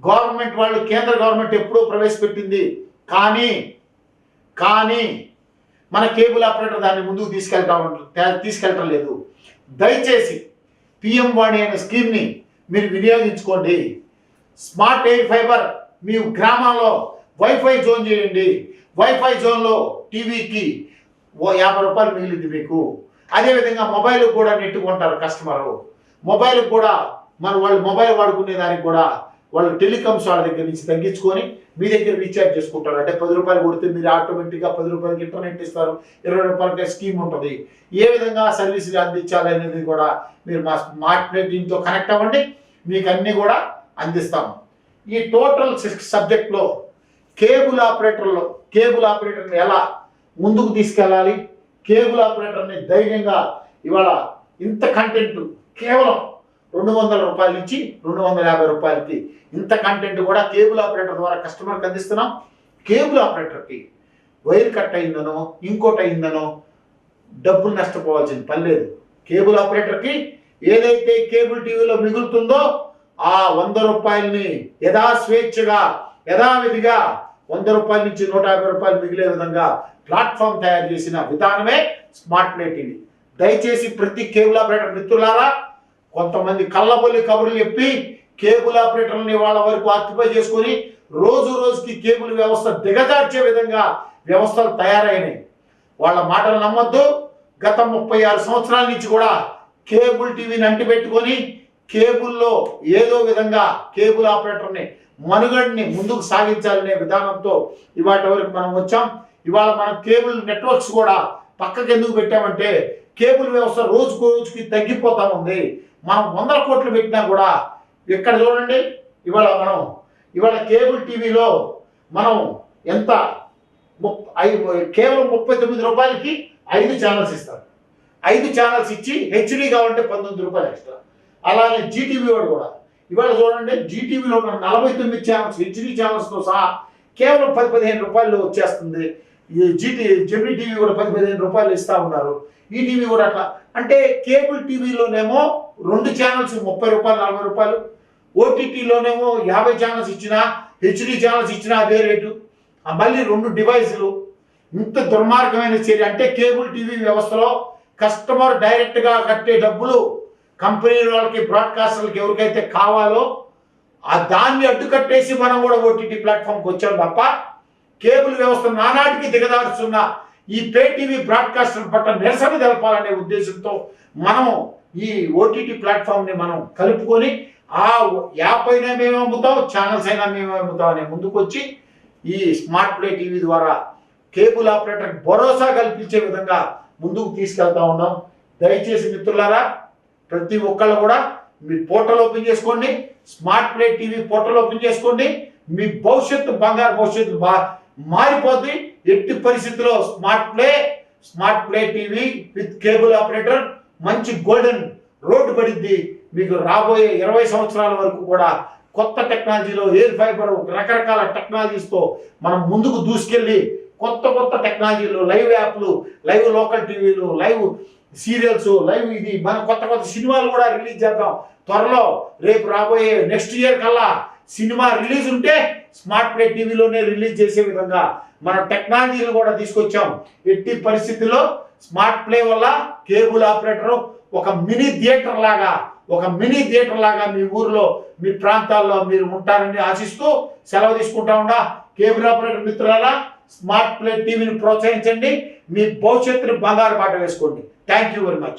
గవర్నమెంట్ వాళ్ళు, కేంద్ర గవర్నమెంట్ ఎప్పుడూ ప్రవేశపెట్టింది. కానీ మన కేబుల్ ఆపరేటర్ దాన్ని ముందుకు తీసుకెళ్ళటం లేదు. దయచేసి పిఎం వాణి అనే స్కీమ్ని మీరు వినియోగించుకోండి. స్మార్ట్ ఎయిర్ ఫైబర్ మీ గ్రామాల్లో వైఫై జోన్ చేయండి. వైఫై జోన్లో టీవీకి 50 రూపాయలు మిగిలింది మీకు. అదేవిధంగా మొబైల్ కూడా నెట్ కొంటారు కస్టమరు. మొబైల్ కూడా వాళ్ళు మొబైల్ వాడుకునే దానికి కూడా వాళ్ళు టెలికామ్స్ వాళ్ళ దగ్గర నుంచి తగ్గించుకొని మీ దగ్గర రీఛార్జ్ చేసుకుంటారు. అంటే 10 రూపాయలు కొడితే మీరు ఆటోమేటిక్గా 10 రూపాయలకి ఇంటర్నెట్ ఇస్తారు. 20 రూపాయలకి స్కీమ్ ఉంటుంది. ఏ విధంగా సర్వీసులు అందించాలి అనేది కూడా మీరు మా స్మార్ట్ నెట్ దీంతో కనెక్ట్ అవ్వండి, మీకు అన్నీ కూడా అందిస్తాము. ఈ టోటల్ సబ్జెక్ట్లో కేబుల్ ఆపరేటర్ని ఎలా ముందుకు తీసుకెళ్ళాలి, కేబుల్ ఆపరేటర్ని ధైర్యంగా ఇవాళ ఇంత కంటెంట్ కేవలం 200 రూపాయల నుంచి 250 రూపాయలకి ఇంత కంటెంట్ కూడా కేబుల్ ఆపరేటర్ ద్వారా కస్టమర్కి అందిస్తున్నాం. కేబుల్ ఆపరేటర్కి వైర్ కట్ అయిందనో ఇంకోటి అయిందనో డబ్బులు నష్టపోవాల్సిన పని లేదు. కేబుల్ ఆపరేటర్కి ఏదైతే కేబుల్ టీవీలో మిగులుతుందో ఆ 100 రూపాయలని యథాస్వేచ్ఛగా యథావిధిగా 100 రూపాయల నుంచి 150 రూపాయలు మిగిలే విధంగా ప్లాట్ఫామ్ తయారు చేసిన విధానమే స్మార్ట్ ప్లే టీవీ. దయచేసి ప్రతి కేబుల్ ఆపరేటర్ మిత్రులారా, కొంతమంది కళ్ళబొల్లి కబుర్లు చెప్పి కేబుల్ ఆపరేటర్ని వాళ్ళ వరకు ఆక్యుపై చేసుకొని రోజుకి కేబుల్ వ్యవస్థ దిగజార్చే విధంగా వ్యవస్థలు తయారైనాయి. వాళ్ళ మాటలు నమ్మొద్దు. గత 36 సంవత్సరాల నుంచి కూడా కేబుల్ టీవీని అంటిపెట్టుకొని కేబుల్లో ఏదో విధంగా కేబుల్ ఆపరేటర్ని మనుగడని ముందుకు సాగించాలనే విధానంతో ఇవాటి వరకు మనం వచ్చాం. ఇవాళ మనం కేబుల్ నెట్వర్క్స్ కూడా పక్కకి ఎందుకు పెట్టామంటే కేబుల్ వ్యవస్థ రోజుకి తగ్గిపోతా ఉంది. మనం 100 కోట్లు పెట్టినా కూడా ఇక్కడ చూడండి, ఇవాళ కేబుల్ టీవీలో మనం ఎంత కేవలం 39 రూపాయలకి 5 ఛానల్స్ ఇస్తారు. 5 ఛానల్స్ ఇచ్చి హెచ్డీ కావాలంటే 19 రూపాయలు ఎక్స్ట్రా. అలానే జీటీవీ వాడు కూడా ఇవాళ చూడండి, జీటీవీలో 49 ఛానల్స్ హెచ్డీ ఛానల్స్తో సహా కేవలం 10-15 రూపాయలు వచ్చేస్తుంది. ఈ జెమినీ టీవీ కూడా 10-15 రూపాయలు ఇస్తూ ఉన్నారు. ఈ టీవీ కూడా అట్లా. అంటే కేబుల్ టీవీలోనేమో 2 ఛానల్స్ 30 రూపాయలు 40 రూపాయలు, ఓటీటీలోనేమో 50 ఛానల్స్ ఇచ్చినా హెచ్డీ ఛానల్స్ ఇచ్చినా అదే రేటు. మళ్ళీ 2 డివైసులు. ఇంత దుర్మార్గమైన చర్య. అంటే కేబుల్ టీవీ వ్యవస్థలో కస్టమర్ డైరెక్ట్గా కట్టే డబ్బులు కంపెనీ వాళ్ళకి, బ్రాడ్కాస్టర్లకి ఎవరికైతే కావాలో దాన్ని అడ్డుకట్టేసి మనం కూడా ఓటీటీ ప్లాట్ఫామ్కి వచ్చాం తప్ప కేబుల్ వ్యవస్థ నానాటికి దిగదారుస్తున్న ఈ పే టీవీ బ్రాడ్కాస్టర్ పట్ల నిరసన తెలపాలనే ఉద్దేశంతో మనం ఈ ఓటీటీ ప్లాట్ఫామ్ని మనం కలుపుకొని ఆ యాప్ అయినా మేము అమ్ముతాం, ఛానల్స్ అయినా మేము అమ్ముతాం అనే ముందుకు వచ్చి ఈ స్మార్ట్ ప్లే టీవీ ద్వారా కేబుల్ ఆపరేటర్కి భరోసా కల్పించే విధంగా ముందుకు తీసుకెళ్తా ఉన్నాం. దయచేసి మిత్రులారా, ప్రతి ఒక్కళ్ళు కూడా మీ పోర్టల్ ఓపెన్ చేసుకోండి, smart play TV portal open చేసుకోండి. మీ భవిష్యత్తు బంగారు భవిష్యత్తు మారిపోద్ది. ఎట్టి పరిస్థితుల్లో smart play TV with cable operator మంచి గోల్డెన్ రోడ్డు పడిద్ది. మీకు రాబోయే 20 సంవత్సరాల వరకు కూడా కొత్త టెక్నాలజీలో ఎయిర్ ఫైబర్ రకరకాల టెక్నాలజీస్తో మనం ముందుకు దూసుకెళ్ళి కొత్త టెక్నాలజీలు, లైవ్ యాప్లు, లైవ్ లోకల్ టీవీలు, లైవ్ సీరియల్స్, లైవ్ ఇది మన కొత్త సినిమాలు కూడా రిలీజ్ చేద్దాం త్వరలో. రేపు రాబోయే నెక్స్ట్ ఇయర్ కల్లా సినిమా రిలీజ్ ఉంటే స్మార్ట్ ప్లే టీవీలోనే రిలీజ్ చేసే విధంగా మన టెక్నాలజీలు కూడా తీసుకొచ్చాం. ఎట్టి పరిస్థితుల్లో స్మార్ట్ ప్లే వల్ల కేబుల్ ఆపరేటర్ ఒక మినీ థియేటర్ లాగా మీ ఊర్లో, మీ ప్రాంతాల్లో మీరు ఉంటారని ఆశిస్తూ సెలవు తీసుకుంటా ఉండా. కేబుల్ ఆపరేటర్ మిత్రులారా, స్మార్ట్ ప్లే టీవీని ప్రోత్సహించండి. మీ భవిష్యత్తుని బంగారు బాట వేసుకోండి. Thank you very much.